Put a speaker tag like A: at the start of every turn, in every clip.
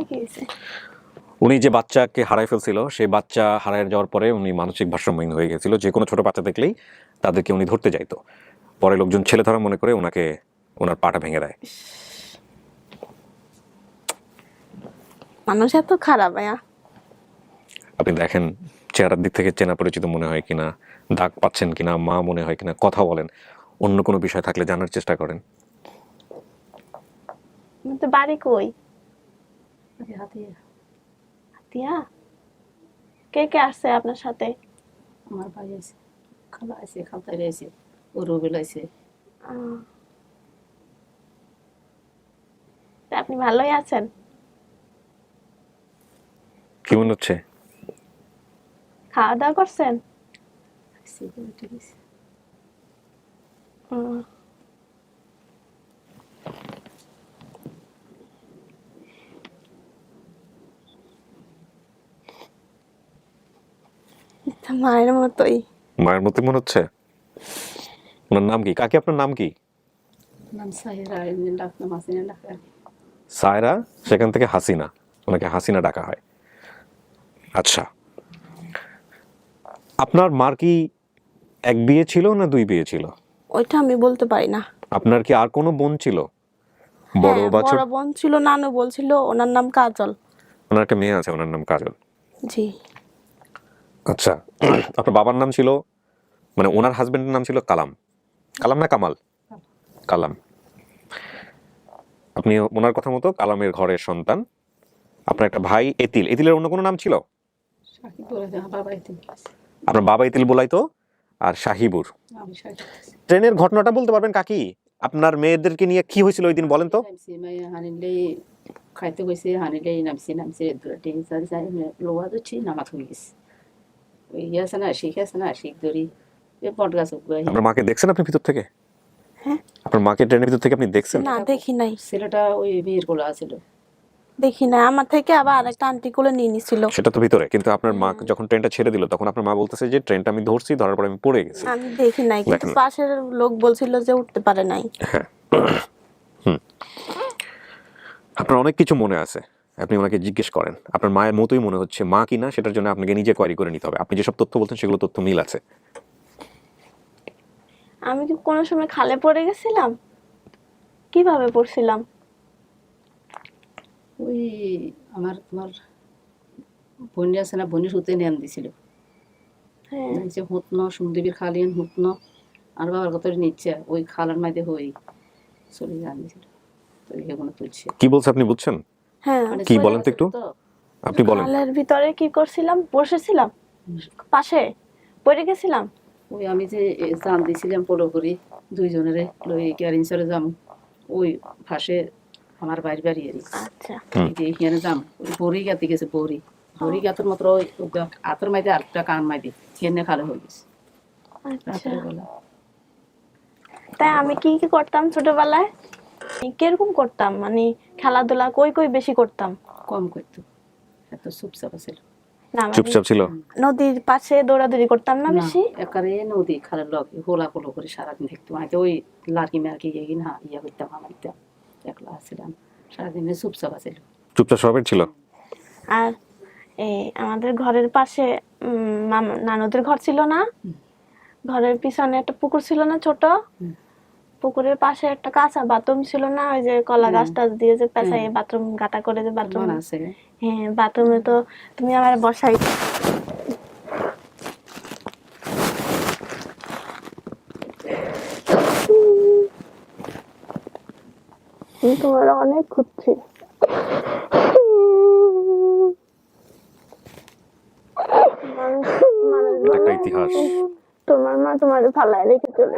A: কি হয়েছে?
B: উনি যে বাচ্চাকে হারাই ফেলছিল, সেই বাচ্চা হারায় যাওয়ার পরে উনি মানসিক ভারসাম্যহীন হয়ে গেছিল। যে কোনো ছোট বাচ্চা দেখলেই তাদেরকে উনি ধরতে যাইতো। পরে লোকজন ছেলে ধরা মনে করে ওনার পাটা ভেঙে দেয়।
A: মানুষ এত খারাপ ভাইয়া।
B: আপনি দেখেন চেহারার দিক থেকে চেনা পরিচিত মনে হয় কিনা, দাগ পাচ্ছেন কিনা, মা মনে হয় কিনা, কথা বলেন, অন্য কোনো বিষয় থাকলে জানার চেষ্টা করেন।
A: তো বাড়ি কই?
C: হাতিয়া।
A: হাতিয়া? কে কে আসছে আপনার সাথে?
C: আমার ভাই আছে, খালা আছে, খালতাই আছে, ও রুবেল আছে।
A: তা আপনি ভালোই আছেন?
B: কি মনে হচ্ছে?
A: খাওয়া দাওয়া করছেন?
C: ঠিক আছে।
A: মায়ের মতোই।
B: মায়ের মতোই মনে হচ্ছে। ওনার নাম কি? কাকি আপনার নাম কি?
C: নাম সাহেরা, এমনি ডাকনাম হাসিনা ডাকা।
B: সায়রা, সেখান থেকে হাসিনা, ওনাকে হাসিনা ডাকা হয়। আচ্ছা, আপনার মার কি এক বিয়ে ছিল না দুই বিয়ে ছিল?
A: ওইটা আমি বলতে পারি না।
B: আপনার কি আর কোনো বোন ছিল? বড়
A: হ্যাঁ,
B: বা ছোট?
A: বড় বোন ছিল, নানু বলছিল ওনার নাম কাজল।
B: ওনার একটা মেয়ে আছে, ওনার নাম কাজল।
A: জি।
B: আচ্ছা, আপনার বাবার নাম ছিল, মানে ওনার হাজবেন্ডের নাম ছিল কালাম। কালাম না কামাল? কালাম। আপনি ওনার কথা মতো কালামের ঘরের সন্তান। আপনার একটা ভাই এতিল। এতিলের অন্য কোনো নাম ছিল?
C: সাকিব বলে বাবা এতিম।
B: আপনার বাবা এতিল বলাইতো, আর শাহিবুর।
C: আমি সাকিব।
B: ট্রেনের ঘটনাটা বলতে পারবেন কাকি? আপনার মেয়েদেরকে নিয়ে কি হয়েছিল ওই দিন বলেন তো?
C: হানিলে খাইতে গেছে, হানিলে নামছে দুটি লোয়া দিচ্ছি, নামাজ হয়ে গেছে। ওই ইয়ে আছে না, শিখ আছে না, শিখ ধরি বট গাছ।
B: আপনার মাকে দেখছেন আপনি ভিতর থেকে?
A: হ্যাঁ।
B: আপনার মাকে ট্রেনের ভিতর থেকে আপনি দেখছেন?
A: না, দেখি নাই।
C: ছেলেটা ওই বিয়ের কোলা আছিল।
A: দেখি নাই, আমার থেকে আবার আরেকটা আন্টি কোলে নিয়ে নিছিল।
B: সেটা তো ভিতরে, কিন্তু আপনার মা যখন ট্রেনটা ছেড়ে দিল তখন আপনার মা বলতেছে যে ট্রেনটা আমি ধরছি, ধরার পর আমি পড়ে গেছি।
A: আমি দেখি নাই, কিন্তু
B: দেখেন।
A: পাশের লোক বলছিল যে উঠতে পারে নাই।
B: হ্যাঁ। আপনার অনেক কিছু মনে আছে, আপনি ওনাকে জিজ্ঞেস করেন। আপনার মায়ের মতোই মনে হচ্ছে, মা কিনা সেটার জন্য আপনাকে নিজে কোয়ারি করে নিতে হবে। আপনি যেসব তথ্য বলছেন সেগুলো তথ্য মিল আছে।
A: আমি কি কোনো সময় খালে পড়ে গেছিলাম? কিভাবে পড়ছিলাম?
C: ওই তোমার বোন আছে না, বোনের হুতে নেন দিছিল।
A: হ্যাঁ।
C: যে হুতন সুমদেবীর খালিয়ান হুতন আর বাবার কত নিচ্ছে, ওই খালার মাঝে হই চলে যান দিছিল। তো এগুলো তুলছে।
B: কি বলছে আপনি বুঝছেন?
A: হ্যাঁ।
B: কি বলেন তো একটু, আপনি বলেন।
A: খালের ভিতরে কি করছিলাম? বসেছিলাম পাশে, পড়ে গেছিলাম।
C: ওই আমি যে জান দিছিলাম পোলো করি দুইজনেরে লই ক্যারিংসরে যাম, ওই ভাসে আমার বাড়ি বাড়ি এরি।
A: আচ্ছা।
C: এখানে যাম, ওই বড়ি গাতে গেছে, বড়ি গাতের মাত্র ওই আতর মাইতে আরেকটা কান মাইতে খেয়ে খালে হয়ে গেছে।
A: আচ্ছা। তাই আমি কি কি করতাম ছোটবেলায়? কিরকম করতাম, মানে খেলাধুলা কই বেশি করতাম?
C: কম করতো, এত চুপচাপ ছিল
A: না, মানে
B: চুপচাপ ছিল।
A: নদীর পাশে দৌড়াদৌড়ি করতাম না বেশি?
C: একারে নদী খালের লগে হোলা পোলো করে সারাদিন দেখতাম। আগে ওই লার্কি মার্কি না ইয়া করতাম, হামাইতাম, একলা আসছিলাম সারাদিনে, চুপচাপ আছিল।
B: চুপচাপ স্বভাবের ছিল।
A: আর আমাদের ঘরের পাশে নানুদের ঘর ছিল না, ঘরের পিছনে একটা পুকুর ছিল না ছোট, পুকুরের পাশে একটা কাঁচা বাথরুম ছিল না, ওই যে কলা গাছ টাছ দিয়ে যে পেঁচাই বাথরুম গাটা করে যে বাথরুম
C: আছে।
A: হ্যাঁ, বাথরুমে তো তুমি আমার বসাই তোমার অনেক খুঁজছি।
B: একটা ইতিহাস।
A: তোমার মা তোমার ফালায় রেখে চলে,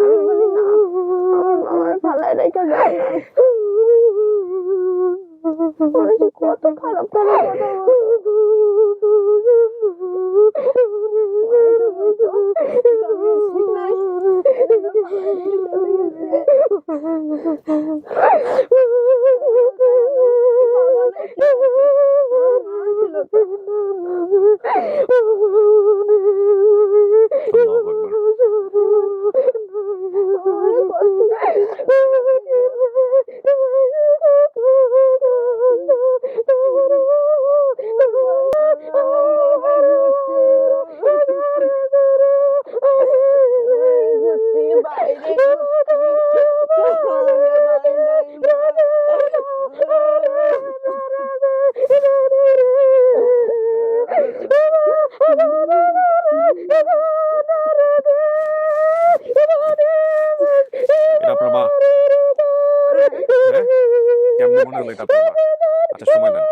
A: আমি বলি না আমার ফালায় রেখে যায় না। কত খারাপ
B: মনে হলো এটা আপনার মা। আচ্ছা সময় নেন।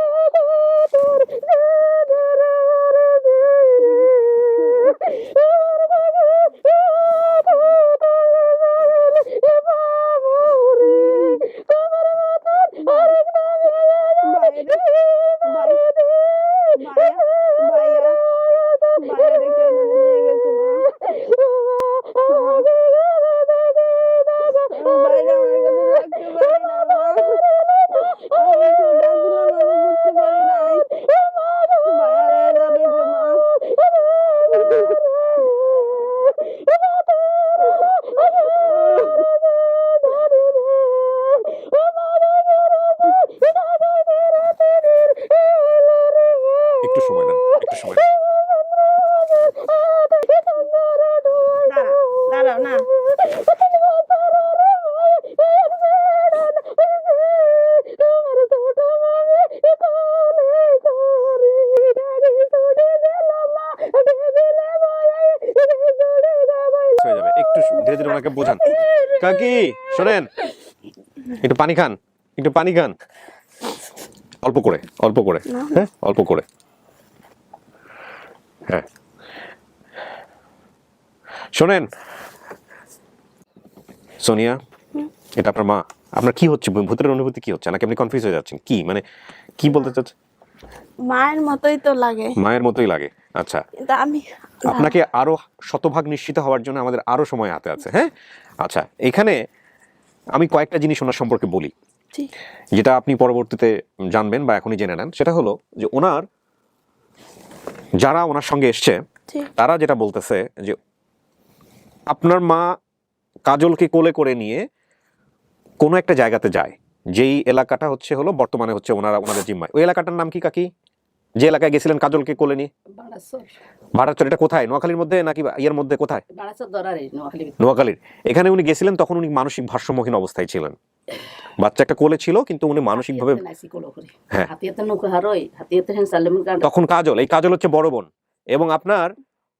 B: একটু সময় নেন, একটু সময় নেন।
A: দাঁড়াও না,
B: হয়ে যাবে, একটু ধীরে ধীরে ওনাকে বোঝান। কাকি শোনেন, একটু পানি খান, একটু পানি খান, অল্প করে, অল্প করে, হ্যাঁ অল্প করে। হ্যাঁ শোনেন সোনিয়া, এটা আপনার মা। আপনার কি হচ্ছে, ভূতের অনুভূতি কি হচ্ছে, নাকি আপনি কনফিউজ হয়ে যাচ্ছেন? কি মানে কি বলতে চাচ্ছেন?
A: মায়ের মতোই তো লাগে,
B: মায়ের মতোই লাগে। আচ্ছা,
A: কিন্তু আমি
B: আপনাকে আরো শতভাগ নিশ্চিত হওয়ার জন্য আমাদের আরো সময় হাতে আছে। হ্যাঁ আচ্ছা, এখানে আমি কয়েকটা জিনিস ওনার সম্পর্কে বলি,
A: ঠিক
B: যেটা আপনি পরবর্তীতে জানবেন বা এখনই জেনে নেন। সেটা হলো যে ওনার যারা ওনার সঙ্গে এসছে
A: ঠিক
B: তারা যেটা বলতেছে যে আপনার মা কাজলকে কোলে করে নিয়ে কোনো একটা জায়গাতে যায়, যেই এলাকাটা হচ্ছে হলো বর্তমানে হচ্ছে ওনাদের জিম্মায়। ওই এলাকাটার নাম কি কাকি, যে এলাকায় গেছিলেন কাজলকে কোলে নিয়ে? ভাড়াচর। এটা কোথায়, নোয়াখালীর মধ্যে নাকি ইয়ের মধ্যে, কোথায়? নোয়াখালীর। এখানে উনি গেছিলেন, তখন উনি মানসিক ভারসাম্যহীন অবস্থায় ছিলেন। বাচ্চা একটা কোলে ছিল, কিন্তু উনি মানসিকভাবে, হ্যাঁ তখন কাজল, এই কাজল হচ্ছে বড় বোন, এবং আপনার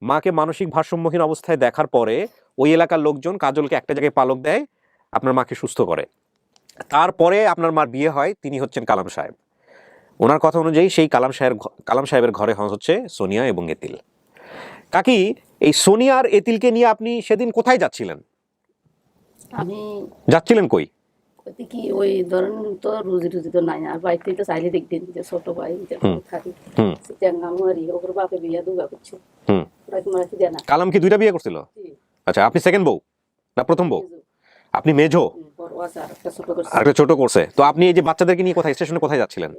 B: মাকে মানসিক ভারসাম্যহীন অবস্থায় দেখার পরে ওই এলাকার লোকজন কাজলকে একটা জায়গায় পালক দেয়, আপনার মাকে সুস্থ করে। তারপরে আপনার মার বিয়ে হয়, তিনি হচ্ছেন কালাম সাহেব। ওনার কথা অনুযায়ী সেই কালাম সাহেবের ঘরে হচ্ছে সোনিয়া এবং এতিল। কাকি, এই সোনিয়া আর এতিলকে নিয়ে আপনি সেদিন কোথায় যাচ্ছিলেন?
C: আমি
B: যাচ্ছিলেন কই?
C: কি ওই ধরেন তো রুজি টুজি তো নাই, আর বাড়িতে তো চাইলে দেখতেন যে ছোট ভাই থাকি ওর বাপে বিয়া দুগা করছে।
B: কালাম কি দুইটা বিয়ে করছিল? আচ্ছা, আপনি সেকেন্ড বউ না প্রথম বউ? আপনি মেজো, আর একটা ছোট করছে। তো আপনি এই যে বাচ্চাদেরকে নিয়ে কোথায়, স্টেশনে কোথায় যাচ্ছিলেন?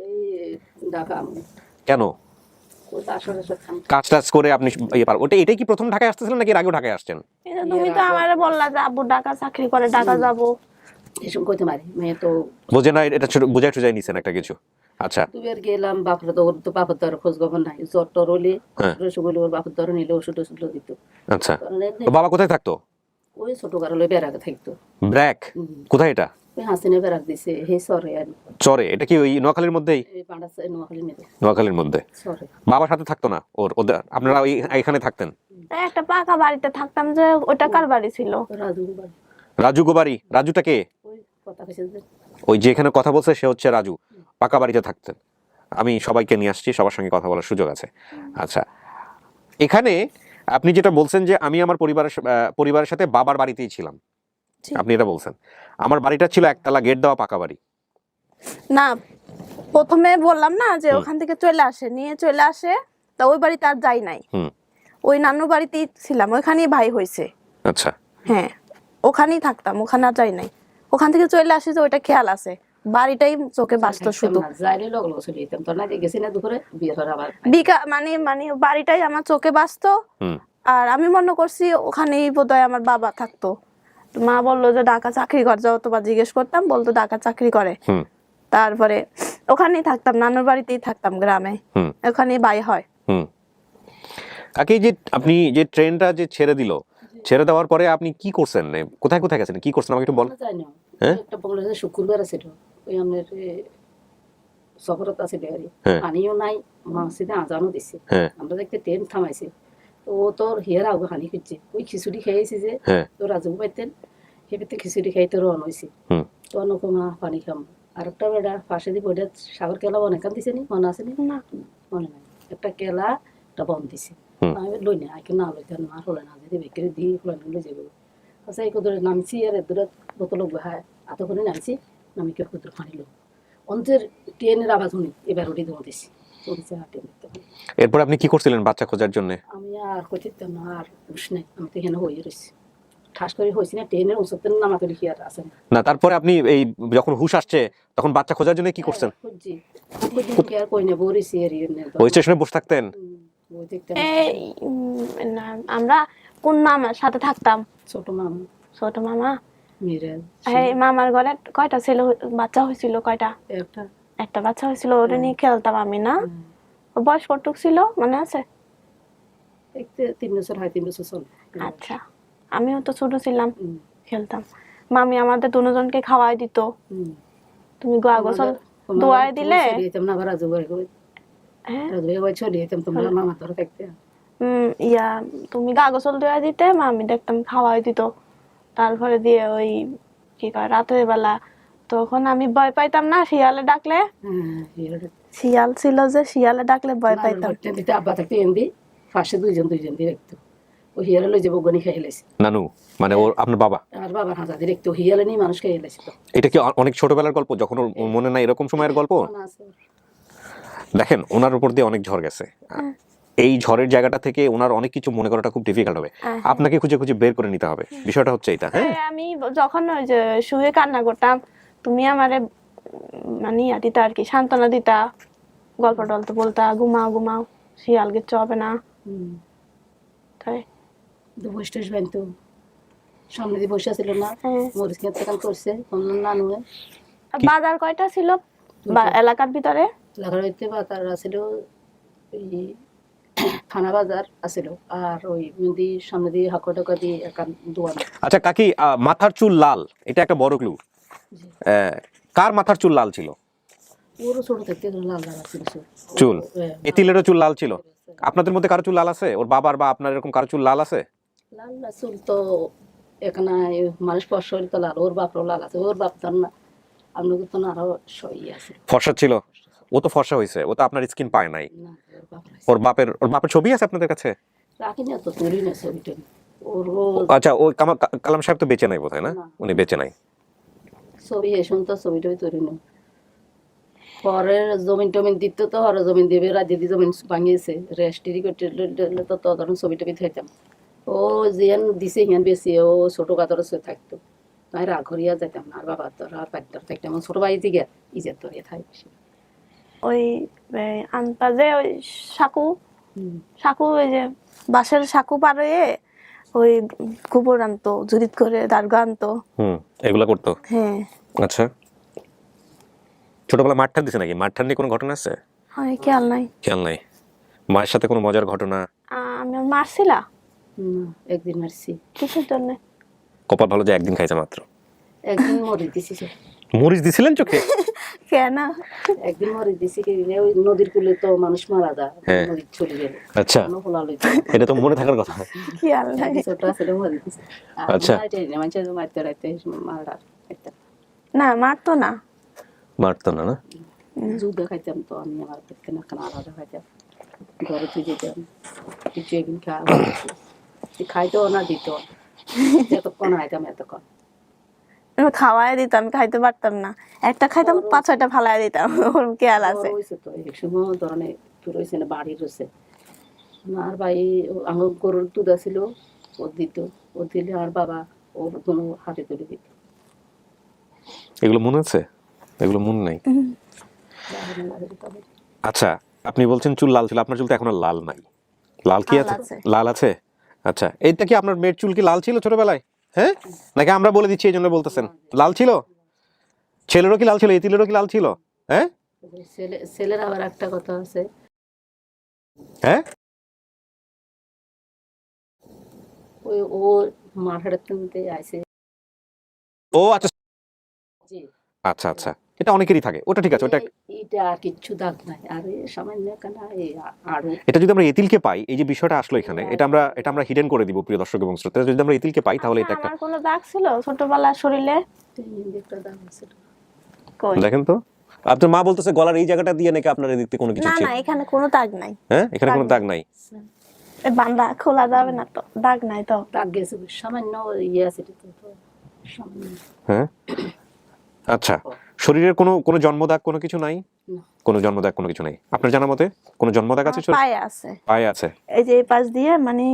B: কেন? কাজ টাজ করে আপনি এটাই কি প্রথম ঢাকায় আসতেছিলেন নাকি এর আগেও ঢাকায় আসছেন?
A: তুমি তো আমারে বললা যে আব্বু ঢাকা চাকরি করে, ঢাকা যাবো।
C: এসব কইতে পারি মেয়ে তো
B: বোঝে না, এটা ছোট বুঝাই টুজাই নিছেন একটা কিছু। আচ্ছা,
C: দুবার গেলাম, বাপরে তো বাপের দ্বারা খোঁজ খবর নাই, জ্বর টর হলে রসগোল্লা ওর বাপের দ্বারা নিলে ওষুধ ওষুধ দিত।
B: আচ্ছা, তো বাবা কোথায় থাকতো?
C: ওই ছোট কারলে বেড়াকে থাকতো।
B: ব্র্যাক কোথায় এটা?
C: ওই হাসিনে বেড়াক দিছে হে সরে আর
B: চরে। এটা কি ওই নোয়াখালীর মধ্যেই? নোয়াখালীর মধ্যে। বাবার সাথে থাকতো না ওদের, আপনারা ওই এখানে থাকতেন?
A: একটা পাকা বাড়িতে থাকতাম, যে ওটা কার বাড়ি ছিল?
B: রাজু গোবারি। রাজুটা কে? ওই যে এখানে কথা বলছে সে হচ্ছে রাজু, পাকা বাড়িতে থাকতেন। আমি সবাইকে নিয়ে আসছি, সবার সঙ্গে কথা বলার সুযোগ আছে। আচ্ছা, এখানে আপনি যেটা বলছেন যে আমি আমার পরিবারের সাথে বাবার বাড়িতেই ছিলাম, আপনি এটা বলছেন। আমার বাড়িটা ছিল একতলা গেট দেওয়া পাকা বাড়ি।
A: না, প্রথমে বললাম না যে ওখান থেকে নিয়ে চলে আসে, তা ওই বাড়িতে আর যাই নাই। ওই নানু বাড়িতেই ছিলাম, ওইখানেই ভাই হয়েছে।
B: আচ্ছা,
A: হ্যাঁ ওখানেই থাকতাম, ওখানে আর যাই নাই। ওখান থেকে চলে আসি, যে ওইটা খেয়াল আছে, বাড়িটাই চোখে বাঁচতো শুধু। মানে বাড়িটাই আমার চোখে বাঁচতো। আর আমি মনে করছি ওখানেই বোধহয় আমার বাবা থাকতো। মা বললো যে ঢাকা চাকরি করে যাও, তো বা জিজ্ঞেস করতাম, বলতো ঢাকা চাকরি করে। তারপরে ওখানেই থাকতাম, নানুর বাড়িতেই থাকতাম গ্রামে, ওখানেই বাই হয়।
B: কাকি, যে আপনি যে ট্রেনটা যে ছেড়ে দেওয়ার পরে আপনি কি করছেন, কোথায় কোথায় গেছেন, কি করছেন আমাকে একটু বল।
C: একটা বাংলাদেশে শুক্রবার আছে, ওই আমাদের সফরত আছে বেহারি, পানিও নাই, মসজিদে আজানও দিছে, আমরা দেখতে ট্রেন থামাইছে। তো ও তোর হিয়ার আগে হানি খুঁজছে, ওই খিচুড়ি খেয়েছি যে তোর রাজু পাইতেন, সে পেতে খিচুড়ি খাইতে রওনা হয়েছি। তো অনুকমা পানি খাম, আর একটা বেটা পাশে দিয়ে বইটা সাগর কেলা অনেকক্ষণ দিছে নি, মনে আছে নি?
A: না
C: মনে নাই। একটা কেলা একটা বন দিছে,
B: হুম।
C: আমি লই না আইকে না লইতে না হলে না যদি বেকারি দিয়ে হলে লই যাবো। আচ্ছা এই কদরে নামছি আর দূরে বোতল বাহায় এত করে নামছি, নামি কেউ কদর পানি লো অন্তের ট্রেনের আওয়াজ শুনি এবার ওটি দৌড় দিছি, চলছে আর ট্রেন দেখতে পাই।
B: এরপর আপনি কি করছিলেন বাচ্চা খোঁজার জন্য?
C: আমি আর কইতে না, আর উস নাই, আমি তো এখানে হয়ে রয়েছি ঠাস করে হয়েছি না, ট্রেনের ওষুধের নামাতে লিখি আর আছে না।
B: না, তারপরে আপনি এই যখন হুশ আসছে তখন বাচ্চা খোঁজার জন্য কি করছেন?
C: খুঁজছি খুঁজছি আর কই না বরিছি আর
B: ওই স্টেশনে বসে থাকতেন?
C: বই দেখতে
A: এই না, আমরা কোন মামার সাথে থাকতাম?
C: ছোট মামা
A: ছোট মামা।
C: মিরাজ
A: হ্যাঁ, মামার ঘরে কয়টা ছেলে বাচ্চা হয়েছিল? কয়টা?
C: একটা
A: একটা বাচ্চা হয়েছিল, ওটা নিয়ে খেলতাম আমি না। ওর বয়স কতটুক ছিল মনে আছে?
C: 3 বছর হয়, 3 বছর চলে।
A: আচ্ছা, আমিও তো ছোট ছিলাম, খেলতাম। মামি আমাদের দুজনকে খাওয়াই দিত। তুমি গোয়া গোসল দোয়াই দিলে,
C: না আবার রাজু বাড়ি করে
A: হ্যাঁ
C: রাজু বাড়ি ছড়িয়ে যেতাম, তোমরা মামা তোরা থাকতে।
A: ইয়া তুমি গা গোসল দোয়া দিতে, মামি দেখতাম খাওয়াই দিত। তারপরে দিয়ে ওই কি কয় রাতের বেলা তখন আমি ভয় পাইতাম না শিয়ালে ডাকলে। শিয়াল ছিল যে, শিয়ালে ডাকলে ভয় পাইতাম।
C: দিতে আব্বা থাকতে এমবি পাশে দুইজন দিয়ে রাখতো, ও হিয়ালে লই যাবো গনি খেয়ে এলাইছে।
B: নানু মানে ওর আপনার বাবা?
C: আর বাবা হাজা দিয়ে রাখতো, হিয়ালে নিয়ে মানুষ খেয়ে এলাইছে। তো
B: এটা কি অনেক ছোটবেলার গল্প, যখন ওর মনে নাই এরকম সময়ের গল্প? দেখেন ওনার উপর দিয়ে অনেক ঝড় গেছে, এই ঝড়ের জায়গাটা থেকে ওনার অনেক কিছু মনে করাটা খুব ডিফিকাল্ট হবে, আপনাকে খুঁজে খুঁজে বের করে নিতে হবে, বিষয়টা হচ্ছে এটা। হ্যাঁ,
A: আমি যখন ওই যে শুয়ে কান্না করতাম, তুমি আমারে মানে ইয়া দিতা আর কি, সান্ত্বনা দিতা, গল্প টল্প বলতা, ঘুমাও ঘুমাও, শিয়াল কিচ্ছু হবে না। তাই
C: বসে টস বানতো, সামনে দিয়ে বসে ছিল না, মরিচ খেতে কাম করছে নানু।
A: বাজার কয়টা ছিল এলাকার ভিতরে?
C: এলাকার হইতে বাজার আছিল, ওই থানা বাজার আছিল, আর ওই নদীর সামনে দিয়ে হাঁকা টাকা দিয়ে একান দোয়ান।
B: আচ্ছা কাকি, মাথার চুল লাল, এটা একটা বড় ক্লু। কার মাথার চুল লাল ছিল?
C: ওরও ছোট থাকতে লাল লাল আছিল
B: চুল। এতিলেরও চুল লাল ছিল? আপনাদের মধ্যে কারো চুল লাল আছে? ওর বাবার বা আপনার এরকম কারো চুল লাল আছে?
C: লাল চুল তো এখানে মানুষ পর শরীর তো লাল, ওর বাপরও লাল আছে, ওর বাপ তার না আপনাকে তো না আরো সই আছে।
B: ফর্সা ছিল? ও তো ফর্সা হয়েছে, ও তো আপনার স্কিন পায় নাই।
C: না
B: ওর বাপের ছবি আছে আপনাদের কাছে?
C: রাখি না তো, তুলি না ছবিটা ওর।
B: আচ্ছা, ওই কালাম সাহেব তো বেঁচে নাই বোধ হয়, না? উনি বেঁচে নাই।
C: ছবি এসুন তো ছবিটাই তৈরি না, পরের জমিন টমিন দিত তো, হর জমিন দেবে রাজ্যে দিয়ে জমিন ভাঙিয়েছে রেস্টিরি করতে তো তখন ছবি টবি থাকতাম। ও জিয়ান দিছে হিয়ান বেশি, ও ছোট কাতর থাকতো, তাই রাগ করিয়া যেতাম না। আর বাবা তো রাত পাইতাম থাকতাম, ছোট বাড়ি থেকে ইজের তো থাই বেশি।
A: ওই আনতা যে ওই সাকু সাকু, ওই যে বাঁশের সাকু পারে ওই গোবর আনতো, জুরিত করে দার্গা আনতো,
B: এগুলা করতো?
A: হ্যাঁ।
B: আচ্ছা, ছোটবেলা মারঠান দিছে নাকি? মারঠান নিয়ে কোনো ঘটনা আছে?
A: খেয়াল নাই।
B: খেয়াল নাই। মায়ের সাথে কোনো মজার ঘটনা?
A: আমি মারছিলা?
C: একদিন মারছি।
A: কিসের জন্য?
B: কপাল ভালো যে একদিন খাইছে মাত্র।
C: একদিন মরিচ দিছি।
B: মরিচ দিছিলেন চোখে?
A: কেন?
C: একদিন মরিচ দিছি, ওই নদীর কূলে তো মানুষ মারা যায়, মরিচ চলে গেল।
B: আচ্ছা, এটা তো মনে থাকার কথা।
A: খেয়াল নাই।
B: আচ্ছা,
A: না মারতো না।
B: মারতো না? না
C: যুদ্ধ খাইতাম তো আমি, আমার আলাদা খাইতাম, ঘরে তুই যেতাম কিছু একদিন খাইতো না, দিত যতক্ষণ খাইতাম এতক্ষণ
A: খাওয়াই দিতাম, আমি খাইতে পারতাম না, একটা খাইতাম 5-6টা ফালাই দিতাম। ওর খেয়াল আছে
C: তো এক সময় ধরনের রয়েছে না, বাড়ি রয়েছে আর ভাই আমার গরুর দুধ ছিল, ও দিত, ও দিলে আর বাবা ওর কোনো হাতে তুলে দিত।
B: এগুলো মনে আছে? এগুলো মনে নাই। আচ্ছা, আপনি বলছেন চুল লাল ছিল, আপনার চুল তো এখন আর লাল নাই। লাল কি আছে? লাল আছে। আচ্ছা, এইটা কি আপনার মেয়ের চুল কি লাল ছিল ছোটবেলায়? হ্যাঁ, নাকি আমরা বলে দিচ্ছি এই জন্য বলতেছেন লাল ছিল? ছেলেরও কি লাল ছিল? এতিলেরও কি লাল ছিল? হ্যাঁ,
C: ছেলের আবার একটা কথা আছে।
B: হ্যাঁ,
C: ওই ও মাঠাতে আইছে।
B: ও আচ্ছা আচ্ছা আচ্ছা, এটা অনেকেরই থাকে, ওটা ঠিক আছে। ওটা
C: এটা আর কিচ্ছু দাগ নাই, আর সামান্য কেন আরো।
B: এটা যদি আমরা এতিলকে পাই, এই যে বিষয়টা আসলো এখানে, এটা আমরা হিডেন করে দিব প্রিয় দর্শক এবং শ্রোতা। যদি আমরা এতিলকে পাই তাহলে এটা একটা।
A: আমার কোনো দাগ ছিল ছোটবেলার শরীরে?
C: একটা দাগ ছিল।
A: কই
B: দেখেন তো, আপনার মা বলতেছে গলার এই জায়গাটা দিয়ে নাকি আপনার এদিক থেকে কোনো কিছু
A: না
B: ছিল।
A: না এখানে কোনো দাগ নাই।
B: হ্যাঁ, এখানে কোনো দাগ নাই।
A: এই বান্দা খোলা যাবে না তো, দাগ নাই তো।
C: দাগ গেছে সামান্য ইয়ে আছে এটা তো সামান্য।
B: হ্যাঁ, আচ্ছা, শরীরের কোনো কোনো জন্মদাগ কোনো কিছু নাই?
C: না।
B: কোনো জন্মদাগ কোনো কিছু নাই আপনার জানা মতে? কোনো জন্মদাগ আছে?
A: আমার পায়ে আছে,
B: পায়ে আছে।
A: এই যে এই পাশ দিয়ে মানে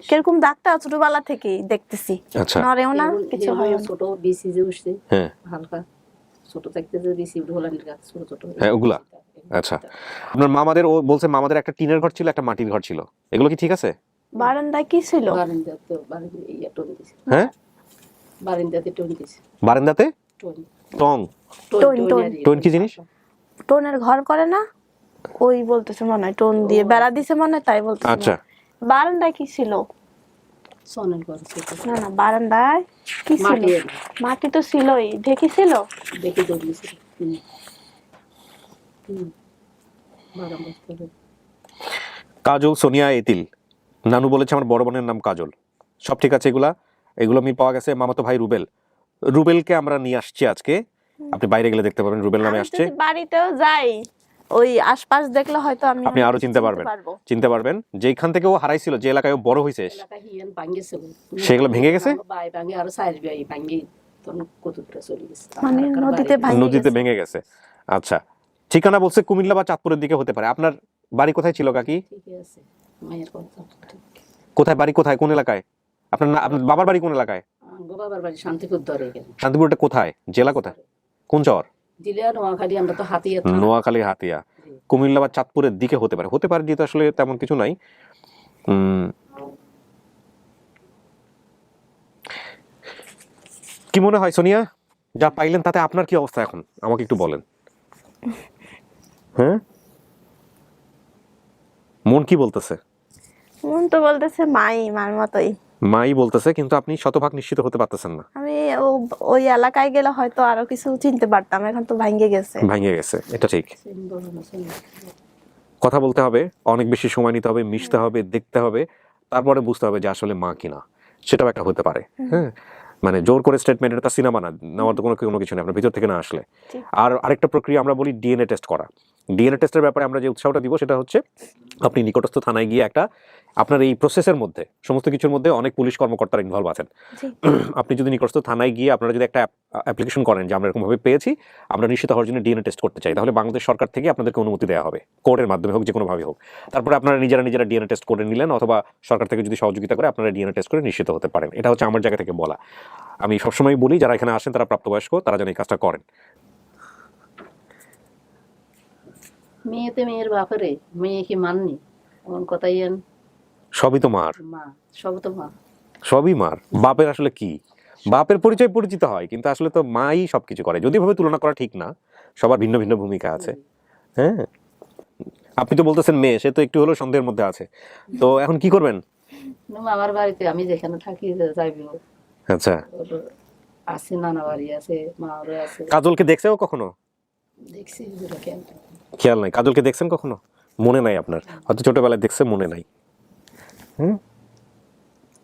A: কিরকম দাগটা ছোটবেলা থেকেই দেখতেছি।
B: আচ্ছা।
A: নড়েও না, কিছু হয় না।
C: ছোট বিসি যে উঠছে
B: হ্যাঁ
C: হালকা, ছোট থাকতে যে বিসি ঢোলানির গাছ ছোট ছোট
B: হ্যাঁ, ওগুলা। আচ্ছা, আপনার মামাদের, ও বলছে মামাদের একটা টিনের ঘর ছিল, একটা মাটির ঘর ছিল, এগুলো কি ঠিক আছে?
A: বারান্দায় কি ছিল?
C: বারিন্দা তো বারিন্দা ইয়া টোন দিছে,
B: হ্যাঁ,
C: বারিন্দাতে টোন দিছে,
B: বারান্দাতে
C: টোন
B: টং।
A: Tone, tone.
B: টোন কি জিনিস?
A: টোনের ঘর করে না, ওই বলতেছে মনে হয় টোন দিয়ে বেড়া দিছে মনে হয়, তাই বলতেছে।
B: আচ্ছা।
A: বারান্দায় কি ছিল?
C: সোনের ঘর ছিল
A: না না, বারান্দায় কি ছিল?
C: মাটি
A: মাটি তো ছিলই, ঢেকি ছিল।
C: দেখে দৌড় দিছে। বারান্দা ছিল।
B: কাজল সোনিয়া এতিল, নানু বলেছে আমার বড় বোনের নাম কাজল। সব ঠিক আছে, এগুলা এগুলো মিল পাওয়া গেছে। মামাতো ভাই রুবেল, রুবেলকে আমরা নিয়ে আসছি আজকে, আপনি বাইরে গেলে দেখতে পাবেন রুবেল নামে
A: আমি
B: আসছে।
A: যদি বাড়িতেও যাই, ওই আশপাশ দেখলে হয়তো আমি
B: আপনি আরো চিনতে পারবেন, চিনতে পারবেন যেখান থেকে ও হারাইছিল, যে এলাকায় ও বড় হয়েছে,
C: এলাকা হিয়ান ভাঙ্গেছে,
B: সেগুলো ভেঙে গেছে।
C: বাই ভাঙ্গে আর সাইজ বাই ভাঙ্গি তখন কত দূরে চলে গেছে,
A: মানে নদীতে
B: নদীতে ভেঙে গেছে। আচ্ছা, ঠিকানা বলছে কুমিল্লা বা চাঁদপুরের দিকে হতে পারে। আপনার বাড়ি কোথায় ছিল কাকি?
C: ঠিক আছে, মায়ের কথা ঠিক।
B: কোথায় বাড়ি, কোথায়, কোন এলাকায়? আপনার আপনার বাবার বাড়ি কোন এলাকায়?
C: বাবার বাড়ি শান্তিপুর ধরে গেল।
B: শান্তিপুরটা কোথায়, জেলা কোথায়, কোন শহর?
C: দিলে নোয়াখালী, আমরা তো হাতিয়া
B: নোয়াখালী হাতিয়া। কুমিল্লা বা চাঁদপুরের দিকে হতে পারে, হতে পারে, যেহেতু আসলে তেমন কিছু নাই। কি মনে হয় সোনিয়া, যা পাইলেন তাতে আপনার কি অবস্থা এখন আমাকে একটু বলেন। হ্যাঁ, মন কি বলতেছে?
A: মন তো বলতেছে মার মতোই।
B: মাই বলতেছে, কিন্তু আপনি শতভাগ নিশ্চিত হতে পারতেছেন না।
A: আমি ওই এলাকায় গেলে হয়তো আরো কিছু চিনতে পারতাম, এখন তো ভাঙ্গে গেছে।
B: ভেঙে গেছে, এটা ঠিক। কথা বলতে হবে, অনেক বেশি সময় নিতে হবে, মিশতে হবে, দেখতে হবে, তারপরে বুঝতে হবে যে আসলে মা কিনা, সেটাও একটা হতে পারে। হ্যাঁ, মানে জোর করে স্টেটমেন্ট, এটা সিনেমা না, নেওয়ার তো কোনো কিছু নেই আপনার ভিতর থেকে না আসলে। আর আরেকটা প্রক্রিয়া আমরা বলি ডিএনএ টেস্ট করা। ডিএনএ টেস্টের ব্যাপারে আমরা যে উৎসাহটা দিব সেটা হচ্ছে, আপনি নিকটস্থ থানায় গিয়ে একটা, আপনার এই প্রসেসের মধ্যে, সমস্ত কিছুর মধ্যে অনেক পুলিশ কর্মকর্তারা ইনভলভ আছেন। আপনি যদি নিকটস্থ থানায় গিয়ে আপনারা যদি একটা অ্যাপ্লিকেশন করেন যে আমরা এরকমভাবে পেয়েছি, আমরা নিশ্চিত হওয়ার জন্য ডিএনএ টেস্ট করতে চাই, তাহলে বাংলাদেশ সরকার থেকে আপনাদেরকে অনুমতি দেওয়া হবে, কোর্টের মাধ্যমে হোক, যে কোনোভাবে হোক। তারপরে আপনারা নিজেরা ডিএনএ টেস্ট করে নিলেন, অথবা সরকার থেকে যদি সহযোগিতা করে আপনারা ডিএনএ টেস্ট করে নিশ্চিত হতে পারেন। এটা হচ্ছে আমার জায়গা থেকে বলা। আমি সবসময় বলি যারা এখানে আসেন তারা প্রাপ্তবয়স্ক, তারা যেন এই কাজটা করেন।
C: মেয়েতে মেয়ের বাপরে, মেয়ে কি মাননি, এমন কথাই
B: সবই তো মার,
C: মা, সব তো মা,
B: সবই মার। বাপের আসলে কি, বাপের পরিচয় পরিচিত হয়, কিন্তু আসলে তো মাই সবকিছু করে। যদি ভাবে তুলনা করা ঠিক না, সবার ভিন্ন ভিন্ন ভূমিকা আছে। হ্যাঁ, আপনি তো বলতেছেন মেয়ে, সে তো একটু হলেও সন্দেহের মধ্যে আছে। তো এখন কি করবেন?
C: আমার বাড়িতে আমি যেখানে থাকি যাইব।
B: আচ্ছা,
C: আছে, নানা বাড়ি আছে, মা আছে।
B: কাজলকে দেখছেও কখনো?
C: দেখছি,
B: খেয়াল নাই। কাজলকে দেখছেন কখনো? মনে নাই আপনার, হয়তো ছোটবেলায় দেখছে, মনে নাই।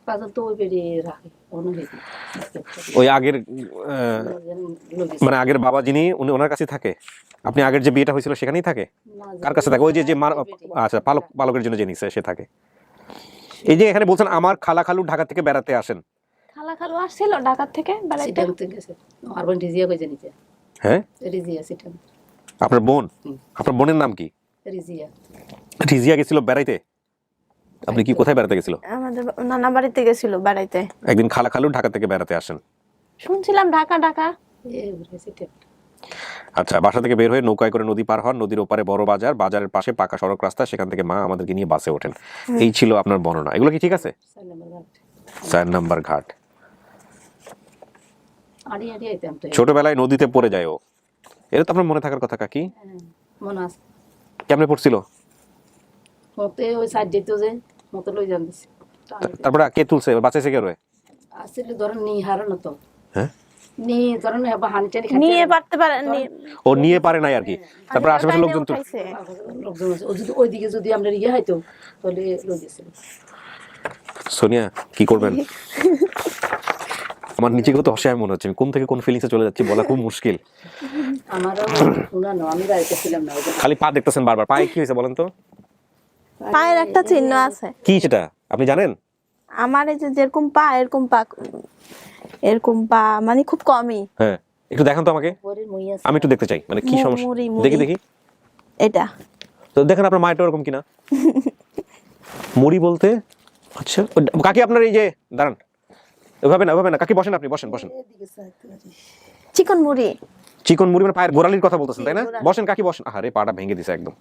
C: কাজল তো ওই বেড়ে রাখে,
B: ওই আগের মানে আগের বাবা যিনি, উনি ওনার কাছে থাকে? আপনি আগের যে বিয়েটা হয়েছিল সেখানেই থাকে? কার কাছে থাকে? ওই যে আচ্ছা, পালকের জন্য যে নিছে সে থাকে। এই যে এখানে বলছেন আমার খালা খালু ঢাকা থেকে বেড়াতে আসেন।
A: খালা খালু আসছিল ঢাকা থেকে বেড়াইতে?
C: আমার বোন রিজিয়া কইছে নিচে।
B: হ্যাঁ,
C: রিজিয়া সিটাম।
B: আপনার বোন? আপনার বোনের নাম কি?
C: রিজিয়া।
B: রিজিয়া গেছিল বেড়াইতে? আপনি কি কোথায় বেড়াতে গেছিল?
A: আমাদের নানা বাড়িতে গেছিল বেড়াইতে।
B: একদিন খালা খালু ঢাকা থেকে বেড়াতে আসেন,
A: শুনছিলাম ঢাকা।
B: আচ্ছা, বাসা থেকে বের হয়ে নৌকায় করে নদী পার হন, নদীর ওপারে বড় বাজার, বাজারের পাশে পাকা সড়ক রাস্তা, সেখান থেকে মা আমাদেরকে নিয়ে বাসে ওঠেন। এই ছিল আপনার বর্ণনা। এগুলো কি ঠিক আছে? 4 নম্বর ঘাট। ছোটবেলায় নদীতে পড়ে যায় ও, এটা তো আপনার মনে থাকার কথা কাকি।
C: মনে আছে।
B: কেমনে পড়ছিল?
C: মতে ওই সাইড দিত যে মতে লই জানতেছি।
B: তারপরে কে তুলছে, বাঁচাইছে কে?
C: আসলে ধরেন নি হারানো তো।
B: হ্যাঁ,
C: নি ধরেন হানি টানি
A: নিয়ে পারতে পারে,
B: ও নিয়ে পারে নাই আর কি। তারপর আশেপাশে লোকজন
C: ওইদিকে যদি আমরা ইয়ে হয়তো তাহলে লই গেছিল।
B: সোনিয়া কি করবেন? আমার নিজেকে তো অসহায় মনে হচ্ছে, আমি কোন থেকে কোন ফিলিংসে চলে যাচ্ছি বলা খুব মুশকিল।
C: আমারও শোনা না, আমি বাড়িতে ছিলাম না ওই জন্য।
B: খালি পা দেখতেছেন বারবার, পায়ে কি হয়েছে বলেন তো?
A: পায়ের একটা চিহ্ন আছে।
B: কি সেটা আপনি জানেন?
A: আমার এই যে যেরকম পা এরকম পা মানে খুব কমই।
B: হ্যাঁ, একটু দেখান তো আমাকে,
C: পরের মই আছে।
B: আমি একটু দেখতে চাই মানে কি সমস্যা।
A: মুড়ি।
B: দেখি দেখি,
A: এটা
B: তো দেখেন আপনার মায়েরটা ওরকম কিনা। মুড়ি বলতে আচ্ছা কাকি আপনার এই যে দাঁড়ান, ওভাবে না কাকি, বসেন, আপনি বসেন।
A: চিকন মুড়ি।
B: চিকন মুড়ি মানে পায়ের গোড়ালির কথা বলতেছেন তাই না? বসেন কাকি বসেন। আরে পাটা ভেঙে দিছে একদম।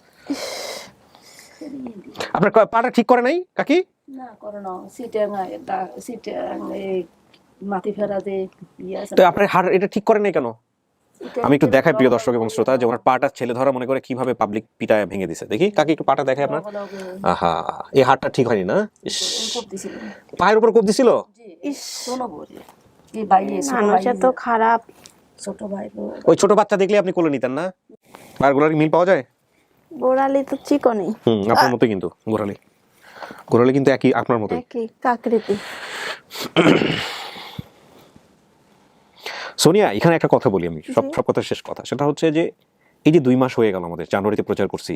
B: আপনার পাটা ঠিক করে নাই কাকি?
C: না করো না, সিটাং এই মাটি ফেরা যে ইয়ে আছে
B: তো আপনার হাড় এটা ঠিক করে নাই কেন? আমি একটু দেখাই প্রিয় দর্শক এবং শ্রোতা যে ওনার পাটা ছেলে ধরা মনে করে কিভাবে পাবলিক পিটায় ভেঙে দিছে। দেখি কাকি একটু পাটা দেখাই আপনার। আহা, এই হাড়টা ঠিক হয়নি না? ইস, পায়ের উপর কোপ দিছিল।
A: ইস,
C: শোনো বলি এই ভাই
A: মানুষ এত খারাপ।
C: ছোট ভাই
B: ওই ছোট বাচ্চা দেখলে আপনি কোলে নিতেন না? পায়ের গোড়ালি মিল পাওয়া যায়?
A: গোড়ালি তো চিকনই।
B: আপনার মতো কিন্তু গোড়ালি কিন্তু একই আপনার মতো
A: একই আকৃতি।
B: সোনিয়া, এখানে একটা কথা বলি আমি, সব কথা শেষ কথা, সেটা হচ্ছে যে এই যে 2 মাস হয়ে গেল আমাদের, জানুয়ারিতে প্রচার করছি,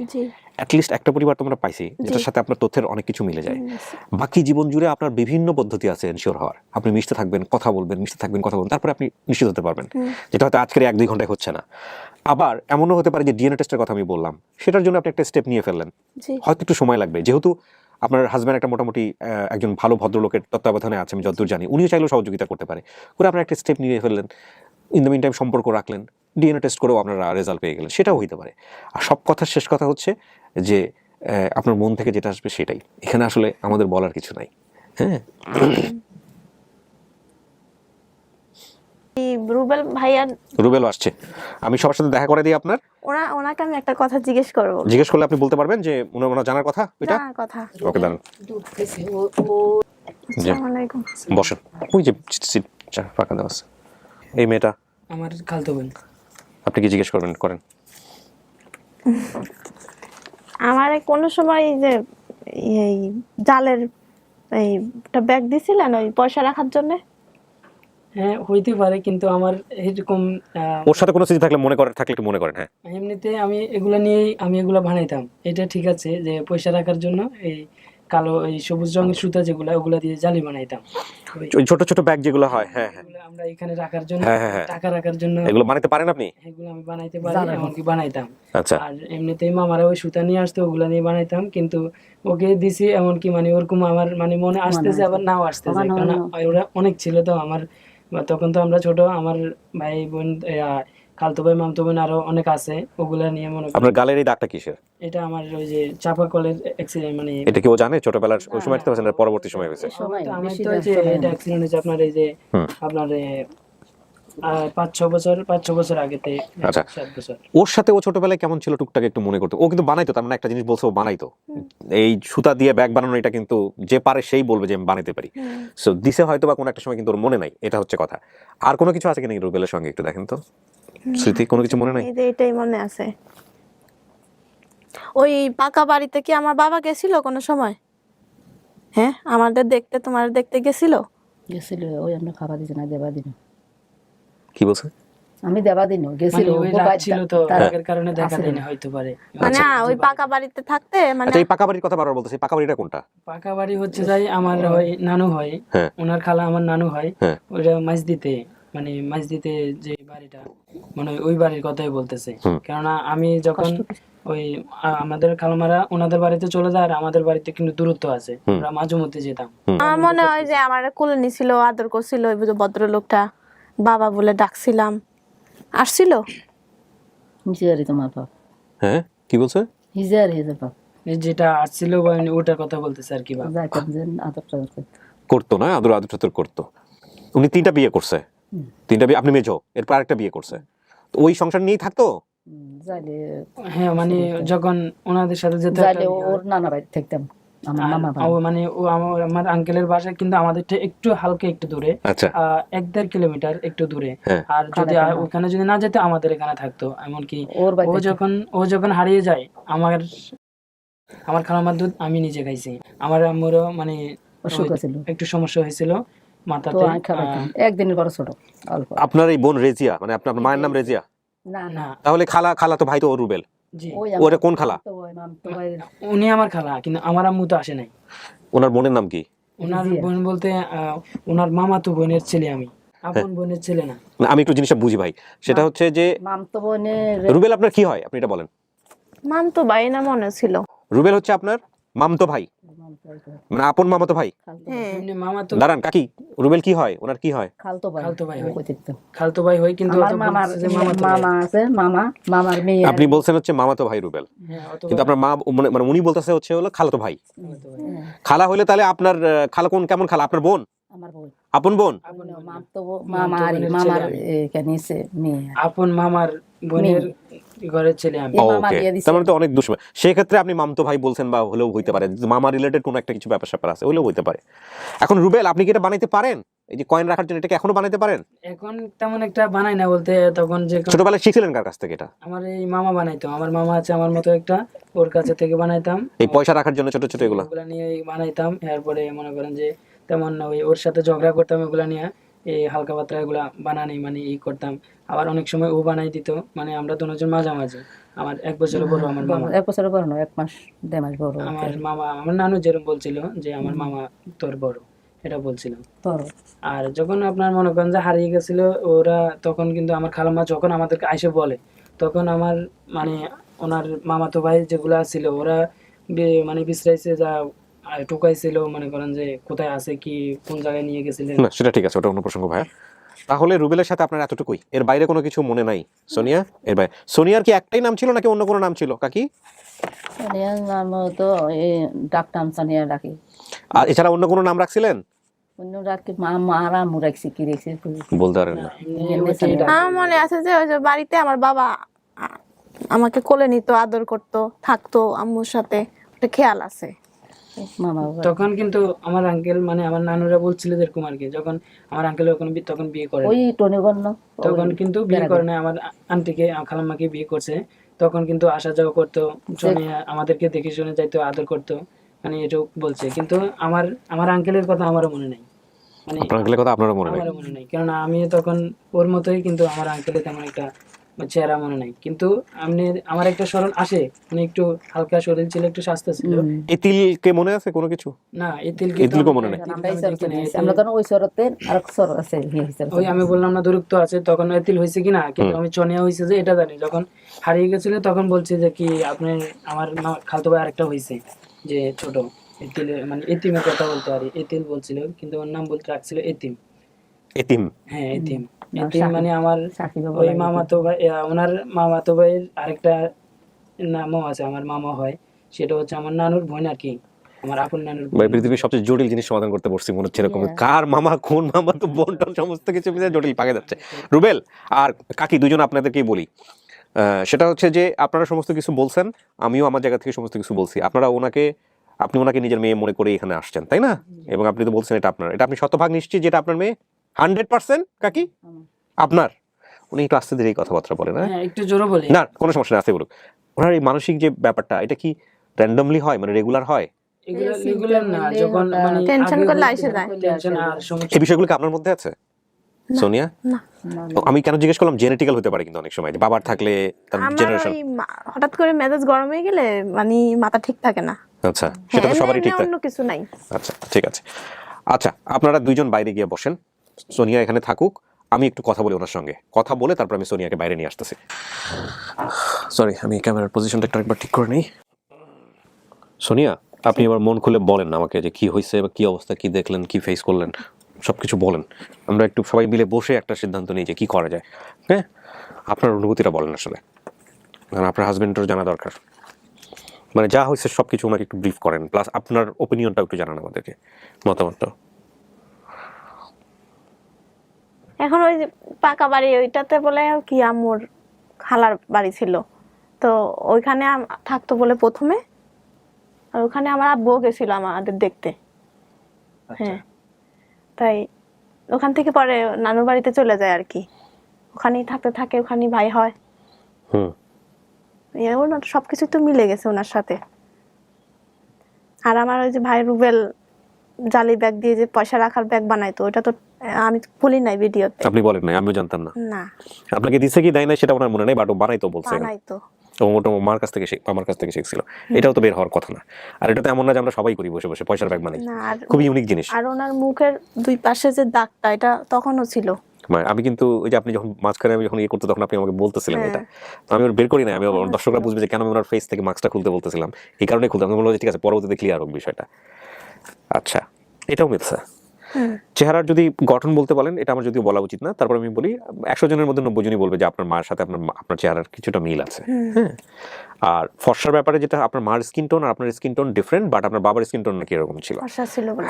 B: অ্যাটলিস্ট একটা পরিবার তোমরা পাইছি যেটার সাথে আপনার তথ্যের অনেক কিছু মিলে যায়। বাকি জীবন জুড়ে আপনার বিভিন্ন পদ্ধতি আছে এনশিওর হওয়ার। আপনি মিশতে থাকবেন, কথা বলবেন, তারপরে আপনি নিশ্চিত হতে পারবেন, যেটা হয়তো আজকের 1-2 ঘন্টায় হচ্ছে না। আবার এমনও হতে পারে যে ডিএনএ টেস্টের কথা আমি বললাম, সেটার জন্য আপনি একটা স্টেপ নিয়ে ফেললেন, হয়তো একটু সময় লাগবে, যেহেতু আপনার হাজব্যান্ড একটা মোটামুটি একজন ভালো ভদ্রলোকের তত্ত্বাবধানে আছে, আমি যতদূর জানি, উনিও চাইলেও সহযোগিতা করতে পারে, করে আপনার একটা স্টেপ নিয়ে ফেললেন, ইন দ্য মিন টাইম সম্পর্ক রাখলেন, ডিএনএ টেস্ট করেও আপনারা রেজাল্ট পেয়ে গেলেন, সেটাও হইতে পারে। আর সব কথার শেষ কথা হচ্ছে যে আপনার মন থেকে যেটা আসবে সেটাই, এখানে আসলে আমাদের বলার কিছু নাই। হ্যাঁ, রুবেল আসছে, আমি সবার সাথে দেখা করে দিই আপনার।
A: ওনাকে আমি একটা কথা জিজ্ঞেস
B: করলে আপনি বলতে পারবেন যে ওনার জানার কথা এটা। ওকে, দাঁড়ান, বসেন, ওই যে ফাঁকা দেওয়া আছে। এই মেয়েটা
D: আমার খালতো বোন।
B: আপনি কি জিজ্ঞেস করেন?
A: আমার কোনো সময় যে এই জালের এইটা ব্যাগ দিছিলেন ওই পয়সা রাখার জন্য?
D: হ্যাঁ, হইতে পারে, কিন্তু আমার এরকম
B: ওর সাথে কোনো স্মৃতি থাকলে একটু মনে করেন। হ্যাঁ,
D: এমনিতে আমি এগুলা নিয়েই এগুলা বানাইতাম। এটা ঠিক আছে যে পয়সা রাখার জন্য এই কালো এই সবুজ রঙের সুতা যেগুলা, ওগুলা দিয়ে জালি বানাইতাম।
B: ওই ছোট ছোট ব্যাগ যেগুলো হয়, হ্যাঁ,
D: এগুলা আমরা এখানে রাখার জন্য,
B: হ্যাঁ,
D: টাকা রাখার জন্য
B: এগুলো বানাইতে পারেন আপনি?
D: এগুলো আমি বানাইতে পারি, এমনকি বানাইতাম।
B: আচ্ছা,
D: আর এমনিতেই মামারা ওই সুতা নিয়ে আসতো, ওগুলা নিয়ে বানাইতাম, কিন্তু ওকে দিছি এমনকি মানে ওরকম আমার মানে মনে আসতেছে আবার নাও আসতেছে, কারণ ওরা অনেক ছিল তো আমার, তখন তো আমরা ছোট, আমার ভাই বোন খালতো ভাই মামতো বোন আরো অনেক আছে, ওগুলা নিয়ে মনে করি।
B: আপনার গালের এই দাগটা কিসের?
D: এটা আমার ওই যে চাপা কলের অ্যাক্সিডেন্ট, মানে
B: এটা কি ও জানে ছোটবেলার ওই সময় থেকে না পরবর্তী সময় হয়েছে?
D: আমার তো এই যে এটা অ্যাক্সিডেন্ট হয়েছে আপনার এই যে আপনার 5-6 বছর আগেতে।
B: আচ্ছা,
D: 7 বছর।
B: ওর সাথে ও ছোটবেলায় কেমন ছিল টুকটাক একটু মনে করতে। ও কিন্তু বানাইতো, তার মানে একটা জিনিস বলছে ও বানাইতো, এই সুতা দিয়ে ব্যাগ বানানো, এটা কিন্তু যে পারে সেই বলবে যে আমি বানাইতে পারি। সো দিছে হয়তো বা কোনো একটা সময়, কিন্তু ওর মনে নাই, এটা হচ্ছে কথা। আর কোনো কিছু আছে কিনা রুবেলের সঙ্গে একটু দেখেন তো, স্মৃতি কোনো কিছু মনে নাই?
A: এটাই মনে আছে। ওই পাকা বাড়িতে কি আমার বাবা গেছিল কোনো সময়? হ্যাঁ, আমাদের দেখতে, তোমার দেখতে গেছিল।
C: ওই আমরা খাবার দিছি না, দেবা দিন।
B: কি বলছে?
C: আমি দেবা দিন গেছিল,
D: ওই রাত ছিল তো, আগের কারণে দেখা দেয় না হইতে পারে।
A: মানে ওই পাকা বাড়িতে থাকতে, মানে
B: আচ্ছা, এই পাকা বাড়ির কথা বারবার বলতেছে, পাকা বাড়িটা কোনটা?
D: পাকা বাড়ি হচ্ছে যাই আমার ওই নানু হয়, ওনার খালা আমার নানু হয়, ওইটা মাছ দিতে যে বাড়িটা, মানে ওই বাড়ির কথাই বলতেছে। কেননা আমি যখন ওই আমাদের খালামারা ওনাদের বাড়িতে চলে যায়, আর আমাদের বাড়িতে কিন্তু দূরত্ব আছে, আমরা মাঝে মধ্যে যেতাম।
A: আমার মনে হয় যে আমার কোলে নিছিল, আদর করছিল ওই যে ভদ্রলোকটা, বাবা বলে ডাকছিলাম, আসছিল।
C: হিজারি তোমার বাপ।
B: হ্যাঁ, কি বলছে?
C: হিজারি বাপ
D: যেটা আসছিল ওটার কথা বলতেছে আর কি।
B: করতো না আদর আদর করতো। উনি 3টা বিয়ে করছে, 3টা বিয়ে, আপনি মেজো, এরপর আরেকটা বিয়ে করছে, তো ওই সংসার নিয়েই থাকতো।
D: হ্যাঁ, মানে যখন ওনাদের সাথে যেতে
C: ওর নানা বাড়ি থাকতাম,
D: মানে ও আমার আঙ্কেলের বাসা কিন্তু আমাদের একটু হালকা একটু দূরে, 1-1.5 কিলোমিটার একটু দূরে। আর যদি ওখানে যদি না যেতে, আমাদের এখানে থাকতো। এমনকি ও যখন হারিয়ে যায়, আমার খালামার দুধ আমি নিজে খাইছি। আমার আম্মুরও মানে একটু সমস্যা হয়েছিল মাথাতে,
C: একদিনের বড় ছোট।
B: আপনার এই বোন রেজিয়া, মানে আপনার মায়ের নাম রেজিয়া?
C: না না
B: তাহলে খালা তো ভাই তো রুবেল,
D: জি
B: ওরে কোন খালা?
D: উনি আমার খালা, কিন্তু আমার আম্মু তো আসে নাই।
B: ওনার বোনের নাম কি?
D: ওনার বোন বলতে ওনার মামাতো বোনের ছেলে আমি, আপন বোনের ছেলে না।
B: না, আমি একটু জিনিসটা বুঝি ভাই, সেটা হচ্ছে যে
C: মামতো বোনের
B: রুবেল আপনার কি হয় আপনি এটা বলেন।
A: মামতো ভাই না মনে ছিল।
B: রুবেল হচ্ছে আপনার মামতো ভাই, মানে আপন মামাতো ভাই।
A: হ্যাঁ
D: এমনি মামাতো
B: দাঁড়ান কাকি, রুবেল কি হয়, ওনার কি হয়?
C: খালতো ভাই
D: খালতো ভাই হয়।
C: অতিরিক্ত।
D: খালতো ভাই হয়, কিন্তু
C: আমার
D: অত
C: মামার
D: বলতেছে যে মামাতো ভাই।
C: মামা আছে, মামার মেয়ে
B: আপনি বলছেন হচ্ছে মামাতো ভাই রুবেল,
D: হ্যাঁ, অত
B: কিন্তু আপনার মা মানে উনি বলতেছে হচ্ছে হলো খালাতো ভাই।
D: খালাতো ভাই।
B: খালা হইলে তাহলে আপনার খালা কোন কেমন খালা? আপনার বোন,
C: আমার বোন
B: আপন বোন?
D: আপন বোন না।
C: মামার
D: বোনের ছেলে
C: মামার
D: আমি।
C: এখানে এসে মেয়ে
D: আপন মামার বোনের ঘরের ছেলে আমি।
C: এই মামা
B: ওকে,
C: বিয়ে দিছে।
B: তার মানে তো অনেক দুশ্মন। সেই ক্ষেত্রে আপনি মামতো ভাই বলছেন বা হলেও হইতে পারে, মামা রিলেটেড কোন একটা কিছু ব্যাপার স্যাপার আছে, হলেও হইতে পারে। এখন রুবেল আপনি কি এটা বানাইতে পারেন, এই যে কয়েন রাখার জন্য এটাকে এখনো বানাইতে পারেন?
D: এখন তেমন একটা বানাই না, বলতে তখন যে
B: ছোটবেলায় শিখছিলেন কার কাছ থেকে এটা?
D: আমার এই মামা বানাইতো, আমার মামা আছে আমার মতো একটা, ওর কাছে থেকে বানাইতাম।
B: এই পয়সা রাখার জন্য ছোট ছোট এগুলো?
D: ওগুলা নিয়ে বানাইতাম। এরপরে মনে করেন যে তেমন না, ওই ওর সাথে ঝগড়া করতাম ওগুলা নিয়ে, এই হালকা পাতলা এগুলা বানানি মানে ই করতাম। আবার অনেক সময় ও বানাই দিত, মানে আমরা দুজন মাঝামাঝি। আমার 1 বছরের বড় আমার মামা।
C: 1 বছরের বড় না, 1 মাস 1.5 মাস বড়।
D: আমার মামা, আমার নানু যেরকম বলছিল যে আমার মামা তোর বড়, এটা বলছিল।
C: বড়
D: আর যখন আপনার মনে করেন যে হারিয়ে গেছিল ওরা, তখন কিন্তু আমার খালাম্মা যখন আমাদেরকে আইসে বলে, তখন আমার মানে ওনার মামাতো ভাই যেগুলা ছিল ওরা মানে বিশ্রাইছে যা টুকাইছিল, মনে করেন যে কোথায় আছে কি কোন জায়গায় নিয়ে গেছিলেন।
B: না সেটা ঠিক আছে, ওটা অন্য প্রসঙ্গ ভাইয়া। তাহলে রুবেলের সাথে আপনার এতটুকুই, এর বাইরে কোনো কিছু মনে নাই? সোনিয়া, এর বাইরে সোনিয়ার কি একটাই নাম ছিল নাকি অন্য কোনো নাম ছিল কাকি?
C: সোনিয়ার নাম তো এই ডাকতাম, সোনিয়া ডাকি।
B: আর এছাড়া অন্য কোনো নাম রাখছিলেন?
C: অন্য ডাকি মারা মুরাইছি কি রেখছি
B: বলতে পারেন না?
A: আমার মনে আছে যে ওই যে বাড়িতে আমার বাবা আমাকে কোলে নিত, আদর করতো, থাকতো আম্মুর সাথে, ওটা খেয়াল আছে।
C: মামা
D: তখন কিন্তু আমার আঙ্কেল মানে আমার নানুরা বলছিল যেরকম আর কি, যখন আমার আঙ্কেল তখন বিয়ে করে
C: ওই টনিগণ
D: তখন কিন্তু বিয়ে করে না, আমার আন্টিকে খালাম্মাকে বিয়ে করছে। তখন কিন্তু আসা যাওয়া করতো, আমাদেরকে দেখে শুনে যাইতো, আদর করতো, মানে এটাও বলছে। কিন্তু আমার আমার আঙ্কেলের কথা আমারও মনে নাই, মানে
B: আপনার আঙ্কেলের কথা আপনারও মনে নেই?
D: আমারও মনে নাই, কেননা আমি তখন ওর মতোই, কিন্তু আমার আঙ্কেলের তেমন একটা চেহারা মনে নাই। কিন্তু আমার একটা স্মরণ আসে, মানে একটু হালকা শরীর ছিল, একটু স্বাস্থ্য ছিল।
B: এতিলকে মনে আছে কোনো কিছু?
D: না
B: এতিলকে মনে নেই?
C: আমরা তখন ওই শরতে আর শর আছে
D: ওই আমি বললাম না দূরত্ব আছে, তখন এতিল হয়েছে কিনা, কিন্তু আমি চনিয়া হয়েছে যে এটা জানি। যখন হারিয়ে গেছিল তখন বলছে যে কি আপনার আমার খালতো ভাই আরেকটা হয়েছে যে ছোট এতিলের, মানে এতিমের কথা বলতে পারি, এতিল বলছিল, কিন্তু ওর নাম বলতে রাখছিল এতিম।
B: এতিম?
D: হ্যাঁ এতিম। এতিম মানে আমার ওই মামাতো ভাই, ওনার মামাতো ভাইয়ের আরেকটা নামও আছে, আমার মামা হয়, সেটা হচ্ছে আমার নানুর বোন আর কি, আমার আপন নানুর বোন।
B: ভাই পৃথিবীর সবচেয়ে জটিল জিনিস সমাধান করতে বসছি মনে হচ্ছে, এরকম কার মামা কোন মামা, তো বোন টোন সমস্ত কিছু মিলে জটিল পাকে যাচ্ছে। রুবেল আর কাকি দুজন আপনাদেরকেই বলি, সেটা হচ্ছে যে আপনারা সমস্ত কিছু বলছেন, আমিও আমার জায়গা থেকে সমস্ত কিছু বলছি। আপনি ওনাকে নিজের মেয়ে মনে করে এখানে আসছেন, তাই না? এবং আপনি তো বলছেন এটা আপনার, এটা আপনি শতভাগ নিশ্চিত যেটা আপনার মেয়ে? 100% কাকি আপনার? উনি একটু আস্তে ধীরে কথাবার্তা বলেন,
D: হ্যাঁ একটু জোরে বলি।
B: না কোনো সমস্যা নেই, আস্তে বলুক। ওনার এই মানসিক যে ব্যাপারটা, এটা কি র্যান্ডমলি হয়, মানে রেগুলার হয়?
D: এগুলো রেগুলার না, যখন মানে
A: টেনশন করলে এসে যায়।
D: টেনশন আর সমস্যা।
B: এই বিষয়গুলো কি আপনার মধ্যে আছে সোনিয়া?
A: না
B: আমি কেন জিজ্ঞেস করলাম, জেনেটিক্যাল হতে পারে কিন্তু অনেক সময়, যে বাবার থাকলে তার
A: আমার
B: জেনারেশন।
A: ওই হঠাৎ করে মেজাজ গরম হয়ে গেলে মানে মাথা ঠিক থাকে না।
B: আচ্ছা, সেটা তো সবারই ঠিক থাকে।
A: অন্য কিছু নাই।
B: আচ্ছা ঠিক আছে। আচ্ছা আপনারা দুইজন বাইরে গিয়ে বসেন, সোনিয়া এখানে থাকুক, আমি একটু কথা বলি ওনার সঙ্গে, কথা বলে তারপর আমি সোনিয়াকে বাইরে নিয়ে আসতেছি। সরি, আমি ক্যামেরার পজিশনটা একবার ঠিক করে নিই। সোনিয়া, আপনি এবার মন খুলে বলেন আমাকে যে কি হয়েছে বা কি অবস্থা, কি দেখলেন, কি ফেস করলেন, সবকিছু বলেন। আমরা একটু সবাই মিলে বসে একটা সিদ্ধান্ত নিই যে কি করা যায়। হ্যাঁ, আপনার অনুভূতিটা বলেন আসলে, কারণ আপনার হাজবেন্ডেরও জানা দরকার। মানে যা হয়েছে সবকিছু ওনাকে একটু ব্রিফ করেন, প্লাস আপনার ওপিনিয়নটাও একটু জানান আমাদেরকে, মতামতটা।
A: এখন ওই যে পাকা বাড়ি ওইটাতে বলে কি আম্মুর খালার বাড়ি ছিল, তো ওইখানে থাকতো বলে প্রথমে, আর ওখানে আমার আব্বুও গেছিল আমাদের দেখতে। হ্যাঁ, তাই ওখান থেকে পরে নানুর বাড়িতে চলে যায় আর কি, ওখানেই থাকতে থাকে, ওখানেই ভাই হয়। ওনার সবকিছু তো মিলে গেছে ওনার সাথে। আর আমার ওই যে ভাই রুবেল জালি ব্যাগ দিয়ে যে পয়সা রাখার ব্যাগ বানাইতো, ওটা তো আমি তো বলি নাই ভিডিওতে।
B: আপনি বলেন নাই, আমিও জানতাম না।
A: না
B: আপনাকে দিছে কি দেয় না সেটা ওনার মনে নেই, বাট ও বানাইতো বলছে,
A: বানাইতো।
B: তো ওটা মার কাছ থেকে আমার কাছ থেকে শিখছিল। এটাও তো বের হওয়ার কথা না। আর এটা তো এমন না যে আমরা সবাই করি বসে বসে পয়সার ব্যাগ বানাই,
A: না, আর
B: খুবই ইউনিক জিনিস।
A: আর ওনার মুখের দুই পাশে যে দাগটা, এটা তখনও ছিল।
B: আমি কিন্তু ওই যে আপনি যখন মাঝখানে আমি যখন ইয়ে করতে, তখন আপনি আমাকে বলতেছিলেন এটা, তো আমি ওর বের করি না। আমি দর্শকরা বুঝবে যে কেন আমি ওনার ফেস থেকে মাস্কটা খুলতে বলতেছিলাম, এই কারণে খুলতে। আমি বললাম যে ঠিক আছে, পরবর্তীতে ক্লিয়ার হোক বিষয়টা। আচ্ছা, এটাও মিথ্যা। চেহারার যদি গঠন বলতে বলেন, এটা আমার যদিও বলা উচিত না, তারপর আমি বলি 100 জনের মধ্যে 90 জনই বলবে যে আপনার মায়ের সাথে আপনার চেহারার কিছুটা মিল আছে। হ্যাঁ, আর ফর্সার ব্যাপারে যেটা, আপনার মার স্কিন টোন আর আপনার স্কিন টোন ডিফারেন্ট, বাট আপনার বাবার স্কিন টোন নাকি এরকম ছিল।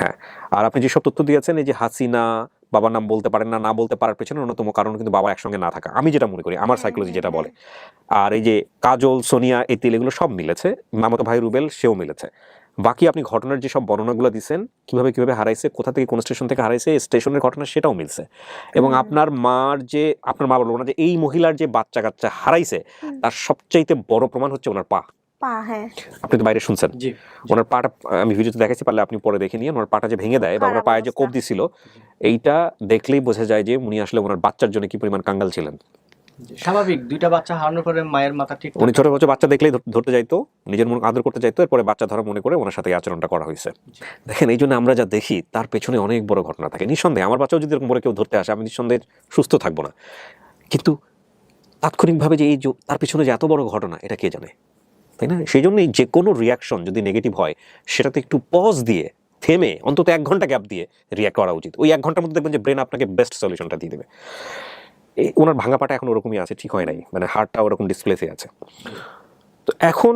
B: হ্যাঁ, আর আপনি যেসব তথ্য দিয়েছেন, এই যে হাসিনা বাবার নাম বলতে পারেন না, না বলতে পারার পেছনে অন্যতম কারণ কিন্তু বাবা একসঙ্গে না থাকা, আমি যেটা মনে করি, আমার সাইকোলজি যেটা বলে। আর এই যে কাজল, সোনিয়া, এতিল, এগুলো সব মিলেছে। মামাতো ভাই রুবেল, সেও মিলেছে। বাকি আপনি ঘটনার যে সব বর্ণনাগুলো দিচ্ছেন, কিভাবে হারাইছে, কোথা থেকে কোন স্টেশন থেকে হারাইছে, স্টেশনের ঘটনা, সেটাও মিলছে। এবং আপনার মা বলবো না যে এই মহিলার যে বাচ্চা কাচ্চা হারাইছে, তার সবচাইতে বড় প্রমাণ হচ্ছে ওনার পা।
A: হ্যাঁ,
B: আপনি তো বাইরে শুনছেন, ওনার পাটা আমি ভিডিওতে দেখাচ্ছি, পারলে আপনি পরে দেখে নিন। ওনার পাটা যে ভেঙে দেয় বা ওনার পায়ে যে কোপ দিছিল, এইটা দেখলেই বোঝা যায় যে উনি আসলে ওনার বাচ্চার জন্য কি পরিমাণ কাঙ্গাল ছিলেন।
E: স্বাভাবিক, দুইটা বাচ্চা হারানোর পরে মায়ের মাথা ঠিক,
B: উনি ছোট বাচ্চা দেখলেই ধরতে যাইতো, নিজের মন আদর করতে যাইতো, এরপরে বাচ্চা ধরা মনে করে ওনার সাথে এই আচরণটা করা হয়েছে। দেখেন, এই জন্য আমরা যা দেখি তার পেছনে অনেক বড় ঘটনা থাকে। নিঃসন্দেহে আমার বাচ্চাও যদি এরকম করে কেউ ধরতে আসে, আমি নিঃসন্দেহে সুস্থ থাকবো না, কিন্তু তাৎক্ষণিকভাবে যে তার পিছনে যে এত বড় ঘটনা, এটা কে জানে, তাই না? সেই জন্যই যে কোনো রিয়াকশন যদি নেগেটিভ হয়, সেটাতে একটু পজ দিয়ে, থেমে, অন্তত 1 ঘন্টা গ্যাপ দিয়ে রিয়াক্ট করা উচিত। ওই 1 ঘন্টার মধ্যে দেখবেন যে ব্রেন আপনাকে বেস্ট সলিউশনটা দিয়ে দেবে। ওনার ভাঙা পাটা এখন ওরকমই আছে, ঠিক হয় নাই, মানে হার্টটা ওরকম ডিসপ্লেসে আছে। তো এখন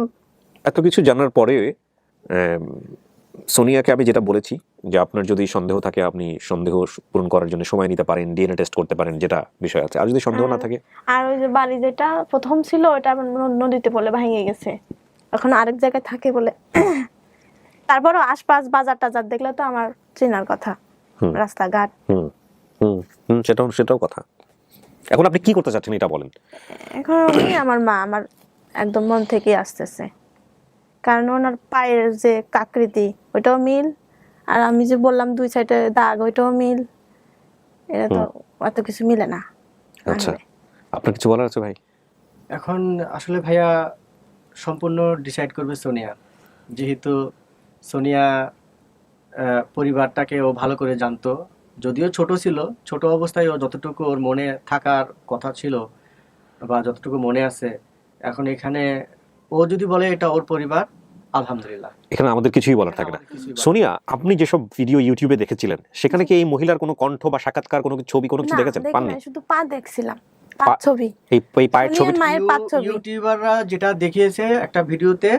B: এত কিছু জানার পরে সোনিয়াকে আমি যেটা বলেছি যে আপনার যদি সন্দেহ থাকে, আপনি সন্দেহ পূরণ করার জন্য সময় নিতে পারেন, ডিএনএ টেস্ট করতে পারেন, যেটা বিষয় আছে। আর যদি সন্দেহ না থাকে,
A: আর ওই যে বাড়ি যেটা প্রথম ছিল, ওটা নদীতে বলে ভেঙে গেছে, এখন আরেক জায়গায় থাকে বলে। তারপরও আশপাশ বাজার টাজার দেখলে তো আমার চেনার কথা, রাস্তাঘাট।
B: সেটাও কথা। এখন আপনি কি করতে চাচ্ছেন এটা বলেন।
A: এখন আমার মা আমার একদম মন থেকে আসতেছে, কারণ ওনার পায়ের যে আকৃতি, ওইটাও মিল, আর আমি যে বললাম 2 সাইডে দাগ, ওইটাও মিল। এটা তো এত কিছু মিলে না।
B: আচ্ছা, আপনার কিছু বলার আছে ভাই?
E: এখন আসলে ভাইয়া সম্পূর্ণ ডিসাইড করবে সোনিয়া, যেহেতু সোনিয়া পরিবারটাকে ও ভালো করে জানতো। যদিও ছোট ছিল, ছোট অবস্থায় ও যতটুকু ওর মনে থাকার কথা ছিল বা যতটুকু মনে আছে, এখন এখানে ও যদি বলে এটা ওর পরিবার, আলহামদুলিল্লাহ,
B: এখানে আমাদের কিছুই বলার থাকে না। সোনিয়া, আপনি যেসব ভিডিও ইউটিউবে দেখেছিলেন, সেখানে কি এই মহিলার কোনো কণ্ঠ বা সাক্ষাৎকার, কোনো ছবি, কোনো কিছু দেখেছেন? পাননি?
A: শুধু পা দেখছিলাম, পা ছবি,
B: এই পায়ের ছবি।
E: ইউটিউবাররা যেটা দেখিয়েছে একটা ভিডিওতে,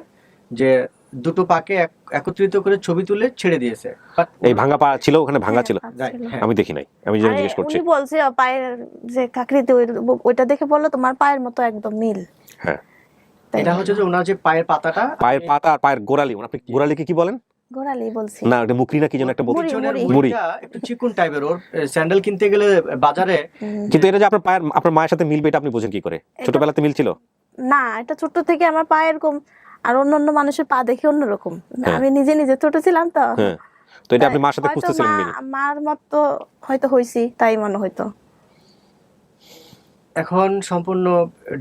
E: যে দুটো পাকে একত্রিত করে ছবি তুলে ছেড়ে দিয়েছে।
B: এই ভাঙা পা ছিল, ওখানে ভাঙা ছিল, আমি দেখি নাই, আমি যেটা জিজ্ঞেস করছি।
A: উনি বলছে পায়ের যে আকৃতি, ওইটা দেখে বললো তোমার পায়ের মতো একদম মিল।
B: হ্যাঁ,
E: এটা হচ্ছে যে ওনার যে পায়ের পাতা আর পায়ের
B: গোড়ালি, আপনি গোড়ালিকে কি বলেন?
A: গোড়ালি বলছি
B: না, এটা মুকরি না কি যেন একটা বলছে,
E: মুড়ি, একটু চিকন টাইপের। ওর স্যান্ডেল কিনতে গেলে বাজারে,
B: কিন্তু এটা যে আপনার মায়ের সাথে মিলবে, এটা আপনি বুঝেন কি করে? ছোটবেলাতে মিল ছিল
A: না, এটা ছোট থেকে আমার পা এরকম, আর অন্য মানুষের পা দেখে অন্যরকম। আমি নিজে ছোট ছিলাম তো।
B: তো এটা আপনি মার সাথে খুঁজতেছিলেন মিল?
A: মার মতো হয়তো হইছি, তাই মনে হয়তো।
E: এখন সম্পূর্ণ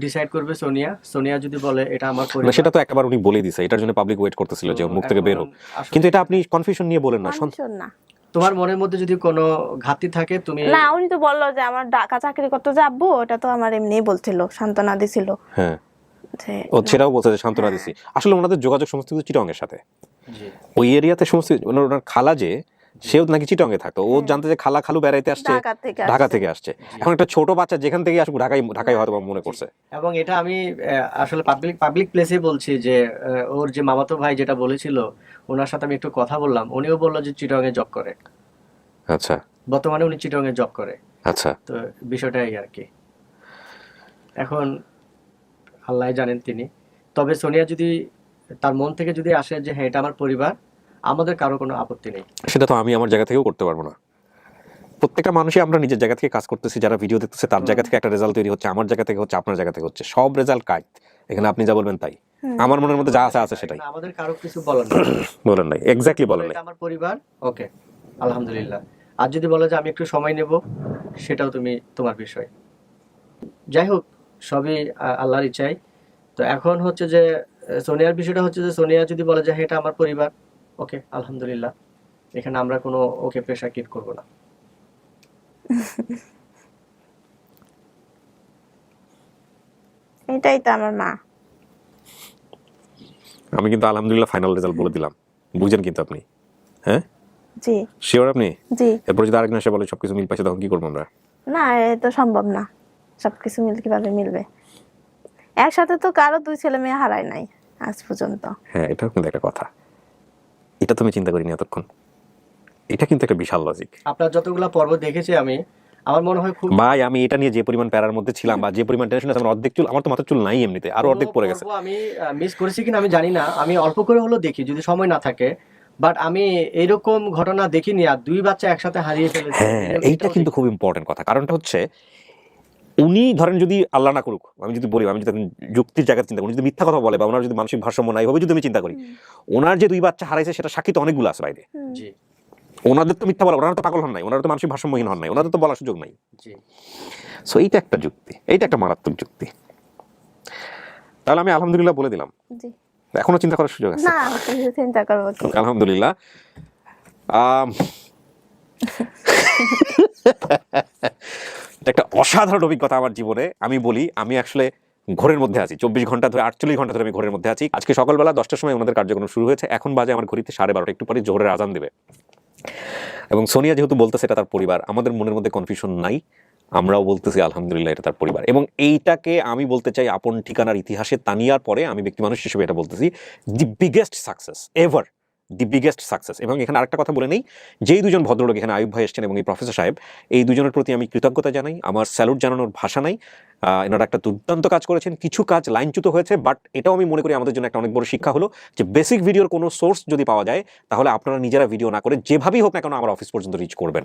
E: ডিসাইড করবে সোনিয়া যদি বলে এটা আমার পরিবার,
B: সেটা তো একবার উনি বলে দিয়েছে, এটার জন্য পাবলিক ওয়েট করতেছিল যে মুখ থেকে বের হোক। কিন্তু এটা আপনি কনফিউশন নিয়ে বলেন না।
E: তোমার মনের মধ্যে যদি কোনো ঘাটতি থাকে, তুমি
A: না, উনি তো বললো যে আমার ঢাকা চাকরি করতে যাবো, ওটা তো আমার এমনিই বলছিল, সান্ত্বনা দিছিল।
B: হ্যাঁ, ও সেটাও বলছে যে সান্ত্বনা দিছি। আসলে ওনাদের যোগাযোগ সমস্ত কিছু চিটংয়ের সাথে, ওই এরিয়াতে সমস্ত। ওনার খালা যে, সেও নাকি চিটংয়ে থাকতো। ও জানতে যে খালু বেড়াইতে আসছে, ঢাকা থেকে আসছে। এখন একটা ছোট বাচ্চা যেখান থেকে আসুক, ঢাকায় হয়তো মনে করছে।
E: এবং এটা আমি আসলে পাবলিক প্লেসে বলছি যে ওর যে মামাতো ভাই যেটা বলেছিল, ওনার সাথে আমি একটু কথা বললাম, উনিও বললো যে চিটংয়ে জব করে।
B: আচ্ছা,
E: বর্তমানে উনি চিটংয়ে জব করে।
B: আচ্ছা,
E: তো বিষয়টাই আর কি, এখন আল্লাহ জানেন তিনি। তবে সোনিয়া যদি তার মন থেকে যদি আসে যে হ্যাঁ এটা আমার পরিবার, আমাদের কারো কোনো আপত্তি নেই।
B: সেটা তো আমি আমার জায়গা থেকেও করতে পারবো না। প্রত্যেকটা মানুষই আমরা নিজের জায়গা থেকে কাজ করতেছি, যারা ভিডিও দেখতেছে তার জায়গা থেকে একটা রেজাল্ট তৈরি হচ্ছে, আমার জায়গা থেকে হচ্ছে, আপনার জায়গা থেকে হচ্ছে, সব রেজাল্ট কাজ। এখানে আপনি যা বলবেন তাই, আমার মনের মধ্যে যা আছে সেটাই।
E: আমাদের কারো কিছু বলেন নাই,
B: এক্স্যাক্টলি বলেন নাই।
E: আমার পরিবার, ওকে, আলহামদুলিল্লাহ। আর যদি বলো যে আমি একটু সময় নেব, সেটাও তোমার বিষয়। যাই হোক, সবই আল্লাহর ইচ্ছাই। তো এখন হচ্ছে যে সোনিয়ার বিষয়টা হচ্ছে যে সোনিয়া যদি বলে যে হ্যাঁ এটা আমার পরিবার, ওকে, আলহামদুলিল্লাহ, এখানে আমরা কোনো ওকে প্রেশার ক্রিয়েট করবো না।
A: এটাই তো আমার মা।
B: আমি কিন্তু আলহামদুলিল্লাহ ফাইনাল রেজাল্ট বলে দিলাম, বুঝেন কিন্তু আপনি? হ্যাঁ
A: জি
B: শিওর আপনি?
A: জি।
B: এরপর যদি আরেকজন এসে বলে সবকিছু মিল পাইছে, তখন কি করবো আমরা?
A: না, এ তো সম্ভব না, সবকিছু কিভাবে মিলবে? একসাথে তো কারো 2 ছেলে মেয়ে হারায় নাই আজ পর্যন্ত।
B: হ্যাঁ, এটাও কিন্তু একটা কথা, এটা তুমি চিন্তা করিনি এতক্ষণ। এটা কিন্তু একটা বিশাল লজিক।
E: আপনার যতগুলা পর্ব দেখেছি আমি, আমার মনে হয় খুব
B: ভাই, আমি এটা নিয়ে যে পরিমাণ প্যারার মধ্যে ছিলাম বা যে পরিমাণ টেনশন আছে, আমার অর্ধেক চুল, আমার তো মাথার চুল নাই এমনিতে, আর অর্ধেক পড়ে গেছে।
E: আমি মিস করেছি কিনা আমি জানি না, আমি অল্প করে হলো দেখি যদি সময় না থাকে, বাট আমি এরকম ঘটনা দেখিনি আর 2 বাচ্চা একসাথে হারিয়ে ফেলেছে।
B: হ্যাঁ, এইটা কিন্তু খুব ইম্পর্টেন্ট কথা। কারণটা হচ্ছে, উনি ধরেন যদি আল্লাহ না করুক, আমি যদি বলি, আমি যদি যুক্তির জায়গায় চিন্তা করি, যদি মিথ্যা কথা বলে বা ওনার যদি মানসিক ভারসাম্য নাই হবে যদি আমি চিন্তা করি, ওনার যে 2 বাচ্চা হারাইছে সেটা সাক্ষী তো অনেকগুলো আছে বাইরে।
E: জি,
B: ওনাদের তো মিথ্যা বলা, ওনারা তো পাগল হন নাই, ওনারা তো মানসিক ভারসাম্যহীন হন নাই, ওনাদের তো বলার সুযোগ নাই।
E: জি।
B: সো এইটা একটা যুক্তি, এইটা একটা মারাত্মক যুক্তি। তাহলে আমি আলহামদুলিল্লাহ বলে দিলাম,
A: জি।
B: এখনো চিন্তা করার সুযোগ আছে?
A: না, কিছু চিন্তা করবো কি?
B: আলহামদুলিল্লাহ। এটা একটা অসাধারণ অভিজ্ঞতা আমার জীবনে। আমি বলি, আমি আসলে ঘোরের মধ্যে আছি, 24 ঘন্টা ধরে, 48 ঘন্টা ধরে আমি ঘোরের মধ্যে আছি। আজকে সকালবেলা 10টার সময় ওনাদের কার্যক্রম শুরু হয়েছে, এখন বাজে আমার ঘড়িতে 12:30, একটু পরে জোহরের আজান দেবে। এবং সোনিয়া যেহেতু বলতেছে এটা তার পরিবার, আমাদের মনের মধ্যে কনফিউশন নাই, আমরাও বলতেছি আলহামদুলিল্লাহ এটা তার পরিবার। এবং এইটাকে আমি বলতে চাই আপন ঠিকানার ইতিহাসে তানিয়ার পরে আমি ব্যক্তি মানুষ হিসেবে এটা বলতেছি, দি বিগেস্ট সাকসেস এভার, দি বিগেস্ট সাকসেস। এবং এখানে আরেকটা কথা বলে নেই, যেই 2জন ভদ্রলোক এখানে আয়ুব ভাই এসছেন এবং এই প্রফেসর সাহেব, এই 2জনের প্রতি আমি কৃতজ্ঞতা জানাই, আমার স্যালুট জানানোর ভাষা নাই। এনারা একটা দুর্দান্ত কাজ করেছেন, কিছু কাজ লাইনচ্যুত হয়েছে, বাট এটাও আমি মনে করি আমাদের জন্য একটা অনেক বড় শিক্ষা হলো যে বেসিক ভিডিওর কোনো সোর্স যদি পাওয়া যায়, তাহলে আপনারা নিজেরা ভিডিও না করে যেভাবেই হোক না কেন আমার অফিস পর্যন্ত রিচ করবেন।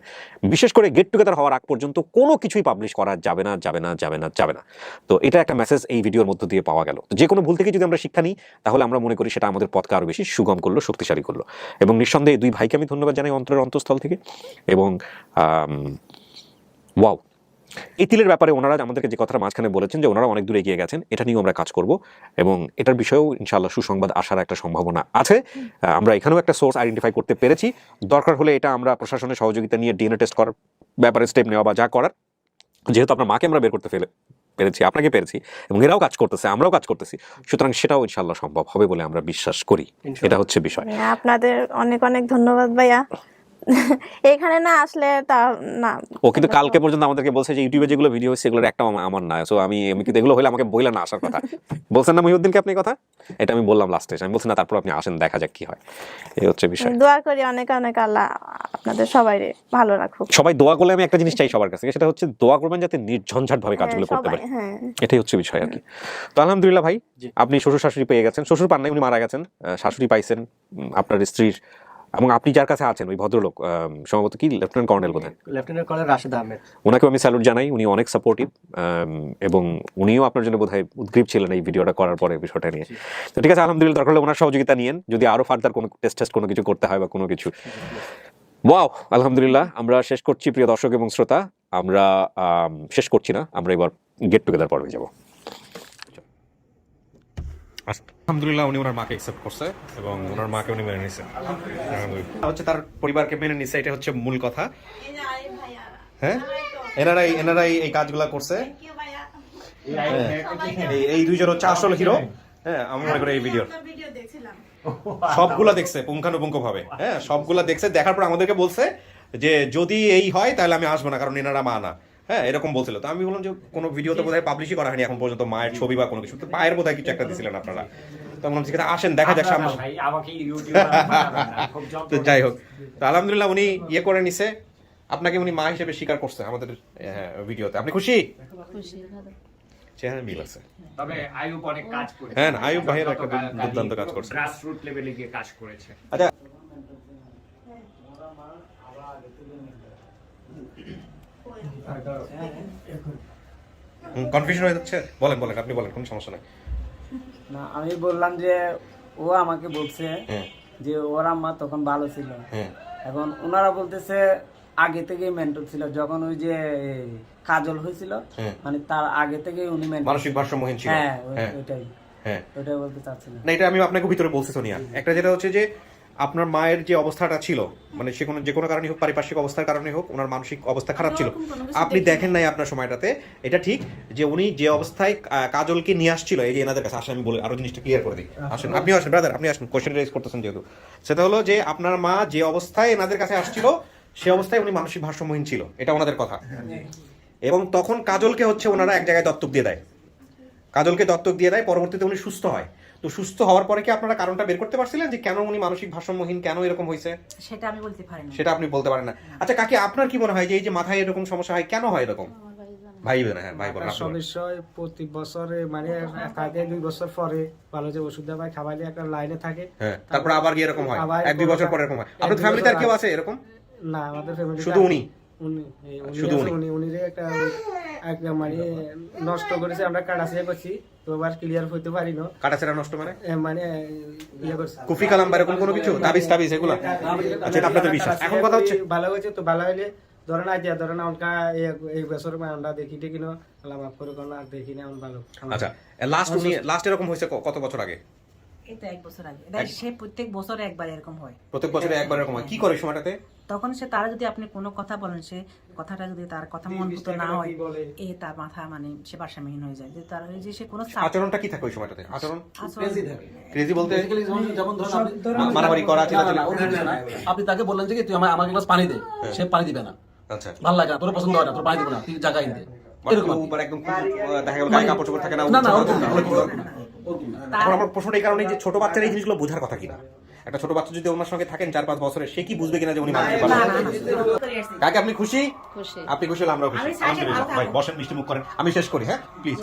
B: বিশেষ করে গেট টুগেদার হওয়ার আগ পর্যন্ত কোনো কিছুই পাবলিশ করা যাবে না, যাবে না, যাবে না, যাবে না। তো এটা একটা মেসেজ এই ভিডিওর মধ্য দিয়ে পাওয়া গেল। যে কোনো ভুল থেকে যদি আমরা শিক্ষা নিই, তাহলে আমরা মনে করি সেটা আমাদের পথকে আরও বেশি সুগম করলো, শক্তিশালী করলো। এবং নিঃসন্দেহে 2 ভাইকে আমি ধন্যবাদ জানাই অন্তরের অন্তঃস্থল থেকে। এবং ওয়াও, এই তিলের ব্যাপারে ওনারা আমাদেরকে যে কথাটা মাঝখানে বলেছেন যে ওনারা অনেক দূরে এগিয়ে গেছেন, এটা নিয়েও আমরা কাজ করব এবং এটার বিষয়েও ইনশাআল্লাহ সুসংবাদ আসার একটা সম্ভাবনা আছে। আমরা এখানেও একটা সোর্স আইডেন্টিফাই করতে পেরেছি, দরকার হলে এটা আমরা প্রশাসনের সহযোগিতা নিয়ে ডিএনএ টেস্ট করার ব্যাপারে স্টেপ নেওয়া বা যা করার, যেহেতু আপনার মাকে আমরা বের করতে পেরেছি, আপনাকে পেরেছি এবং এরাও কাজ করতেছে, আমরাও কাজ করতেছি, সুতরাং সেটাও ইনশাআল্লাহ সম্ভব হবে বলে আমরা বিশ্বাস করি। এটা হচ্ছে বিষয়।
A: আপনাদের অনেক অনেক ধন্যবাদ ভাইয়া, এখানে না আসলে তা না।
B: ও কিন্তু কালকে পর্যন্ত আমাদেরকে বলছে যে ইউটিউবে যেগুলো ভিডিও হচ্ছে সেগুলোর একটা আমার না। সো আমি কিন্তু এগুলো হলে আমাকে বইলা না আসার কথা বলছেন না মহিউদ্দিনকে আপনি কথা, এটা আমি বললাম লাস্টে, আমি বলছি না তারপর আপনি আসেন, দেখা যাক কি হয়। এই হচ্ছে বিষয়।
A: দোয়া করি অনেক অনেক, আল্লাহ আপনাদের সবাই ভালো রাখুক।
B: সবাই দোয়া করলে আমি একটা জিনিস চাই সবার কাছে, সেটা হচ্ছে দোয়া করবেন যাতে নির্ঝঞ্ঝাট ভাবে কাজগুলো করতে পারে। এটাই হচ্ছে বিষয় আর কি। তো আলহামদুলিল্লাহ ভাই, আপনি শ্বশুর শাশুড়ি পেয়ে গেছেন, শ্বশুর পান নাই, উনি মারা গেছেন, শাশুড়ি পাইছেন, আপনার স্ত্রীর, এবং আপনি যার কাছে আছেন ওই ভদ্রলোক সম্ভবত কি লেফটেন্যান্ট কর্নেল বোধহয়,
E: লেফটেন্যান্ট কর্নেল রাশেদ আহমেদ,
B: ওনাকেও আমি স্যালুট জানাই। উনি অনেক সাপোর্টিভ এবং উনিও আপনার জন্য বোধহয় উদ্গ্রীব ছিলেন এই ভিডিওটা করার পরে বিষয়টা নিয়ে। তো ঠিক আছে, আলহামদুলিল্লাহ, দরকার হলে ওনার সহযোগিতা নিয়েন যদি আরো ফার্দার কোনো টেস্ট কোনো কিছু করতে হয় বা কোনো কিছু। ওয়াও, আলহামদুলিল্লাহ। আমরা শেষ করছি প্রিয় দর্শক এবং শ্রোতা, আমরা শেষ করছি না, আমরা এবার গেট টুগেদার পর্বে যাব। আলহামদুলিল্লাহ, উনি ওনার মাকে অ্যাকসেপ্ট করছে এবং ওনার মাকে উনি মেনে নিছে, হচ্ছে তার পরিবারকে মেনে নিছে, এটা হচ্ছে মূল কথা। হ্যাঁ, এনারাই এই কাজগুলা করছে, এই 2জন হচ্ছে আসল হিরো। হ্যাঁ, আমি মনে করি এই ভিডিও সবগুলা দেখছে পুঙ্খানুপুঙ্খ ভাবে। হ্যাঁ, সবগুলা দেখছে, দেখার পর আমাদেরকে বলছে যে যদি এই হয় তাহলে আমি আসবো না, কারণ এনারা মা না। হ্যাঁ, এরকম বলছিল। তো আমি বললাম যে কোনো ভিডিওতে বোধহয় পাবলিশই করা হয়নি এখন পর্যন্ত মায়ের ছবি বা কোনো কিছু, তো মায়ের বোধহয় কিছু একটা দিছিলেন আপনারা। তো বললাম ঠিক আছে, আসেন দেখা যাক সামনে। তো যাই হোক, তো আলহামদুলিল্লাহ উনি ইয়ে করে নিছে, আপনাকে উনি মা হিসেবে স্বীকার করছে আমাদের ভিডিওতে। আপনি খুশি? চেহারা মিল আছে,
F: তবে আয়ুব অনেক কাজ করেছে।
B: হ্যাঁ, আয়ুব ভাইয়ের একটা দুর্দান্ত কাজ করছে,
F: গ্রাসরুট লেভেলে গিয়ে কাজ করেছে।
B: আচ্ছা, কনফিউশন হয়ে যাচ্ছে, বলেন আপনি বলেন, কোনো সমস্যা নাই।
G: না, আমি বললাম যে ও আমাকে বলছে যে ওর আম্মা তখন ভালো ছিল, এখন ওনারা বলতেছে আগে থেকে মেন্টল ছিল, যখন ওই যে কাজল হয়েছিল মানে তার আগে থেকে উনি
B: মানসিক ভারসাম্যহীন ছিল।
G: হ্যাঁ
B: হ্যাঁ
G: ওইটাই
B: হ্যাঁ
G: ওইটাই বলতে চাচ্ছিলাম।
B: না, এটা আমি আপনাকে ভিতরে বলছি সোনিয়া। একটা যেটা হচ্ছে যে আপনার মায়ের যে অবস্থাটা ছিল, মানে যে কোনো কারণে হোক, পারিপার্শ্বিক অবস্থার কারণে হোক, ওনার মানসিক অবস্থা খারাপ ছিল, আপনি দেখেন নাই আপনার সময়টাতে। এটা ঠিক যে উনি যে অবস্থায় কাজলকে নিয়ে আসছিল এই যে এনাদের কাছে, আসেন আমি বলে আরো জিনিসটা ক্লিয়ার করে দিই। আসেন, আপনি আসেন ব্রাদার, আপনি আসেন, কোশ্চেন রেজ করতেছেন যেহেতু। সেটা হলো যে আপনার মা যে অবস্থায় এনাদের কাছে আসছিল সে অবস্থায় উনি মানসিক ভারসাম্যহীন ছিল, এটা ওনাদের কথা। এবং তখন কাজলকে হচ্ছে ওনারা এক জায়গায় দত্তক দিয়ে দেয়, কাজলকে দত্তক দিয়ে দেয়, পরবর্তীতে উনি সুস্থ হয়। তো সুস্থ হওয়ার পরে কি আপনারা কারণটা বের করতে পারছিলেন যে কেন উনি মানসিক ভারসাম্যহীন, কেন এরকম হয়েছে?
H: সেটা আমি বলতে পারি না।
B: সেটা আপনি বলতে পারেন না। আচ্ছা কাকি, আপনার কি মনে হয় যে এই যে মাথায় এরকম সমস্যা হয়, কেন হয় এরকম? ভাই বোন, হ্যাঁ ভাই বোন।
G: সমস্যা প্রতি বছরে মানে 1-2 বছর পরে ভালো যে ওষুধ দেওয়া খাবাইলে একটা লাইনে থাকে,
B: হ্যাঁ, তারপর আবার কি এরকম হয়? 1-2 বছর পরে এরকম হয়? আপনার ফ্যামিলিতে আর কেউ আছে এরকম?
G: না, আমাদের ফ্যামিলি
B: শুধু উনি?
G: শুধু উনি একটা মানে নষ্ট করেছে, আমরা কাটাছিয়া করছি, তো আবার ক্লিয়ার হইতে পারি না।
B: কাটাছেড়া নষ্ট মানে
G: মানে ইয়ে করছে
B: কুফরি কালাম বা এরকম কোনো কিছু, তাবিজ টাবিজ এগুলো? আচ্ছা, এটা আপনাদের বিশ্বাস। এখন কথা হচ্ছে
G: ভালো হয়েছে, তো ভালো হইলে ধরেন আইডিয়া ধরেন অনকা এই বছর আমরা দেখি দেখি না মাফ করে কোনো আর দেখি না ভালো।
B: আচ্ছা, লাস্ট এরকম হয়েছে কত বছর আগে?
H: এই তো 1 বছর আগে। সে প্রত্যেক বছরে একবার এরকম হয়।
B: প্রত্যেক বছরে একবার এরকম হয়? কি করে সময়টাতে?
H: তখন সে তারা যদি আপনি কোনো কথা বলেন, সে কথাটা যদি তার কথা মন মতো না হয়, তার মাথা মানে সে ভারসাম্যহীন হয়ে যায়, যে তার ওই যে সে কোনো
B: আচরণটা কি থাকে ওই সময়টাতে? আচরণ ক্রেজি বলতে
I: যেমন ধরুন
B: মারামারি করা, চিল্লাচিল্লি?
I: আপনি তাকে বললেন যে কি তুই আমাকে গ্লাস পানি দে, সে পানি দিবে না।
B: আচ্ছা,
I: ভালো লাগে না, তোর পছন্দ হয় না, তোর পানি দিবে না, তুই জায়গায় দে, এরকম
B: একদম দেখা গেল গায়ে কাপড় চোপড় থাকে না।
I: না ওরকম না।
B: এখন আমার প্রশ্নটা এই কারণে যে ছোট বাচ্চারা এই জিনিসগুলো বোঝার কথা কিনা। একটা ছোট বাচ্চা যদি ওনার সঙ্গে থাকেন 4-5 বছরের, সে কি বুঝবে কিনা যে উনি মানতে পারবেন? কাকে আপনি খুশি? আপনি খুশি হলে আমরাও খুশি। আলহামদুলিল্লাহ। ভাই বসেন, মিষ্টি মুখ করেন, আমি শেষ করি। হ্যাঁ প্লিজ।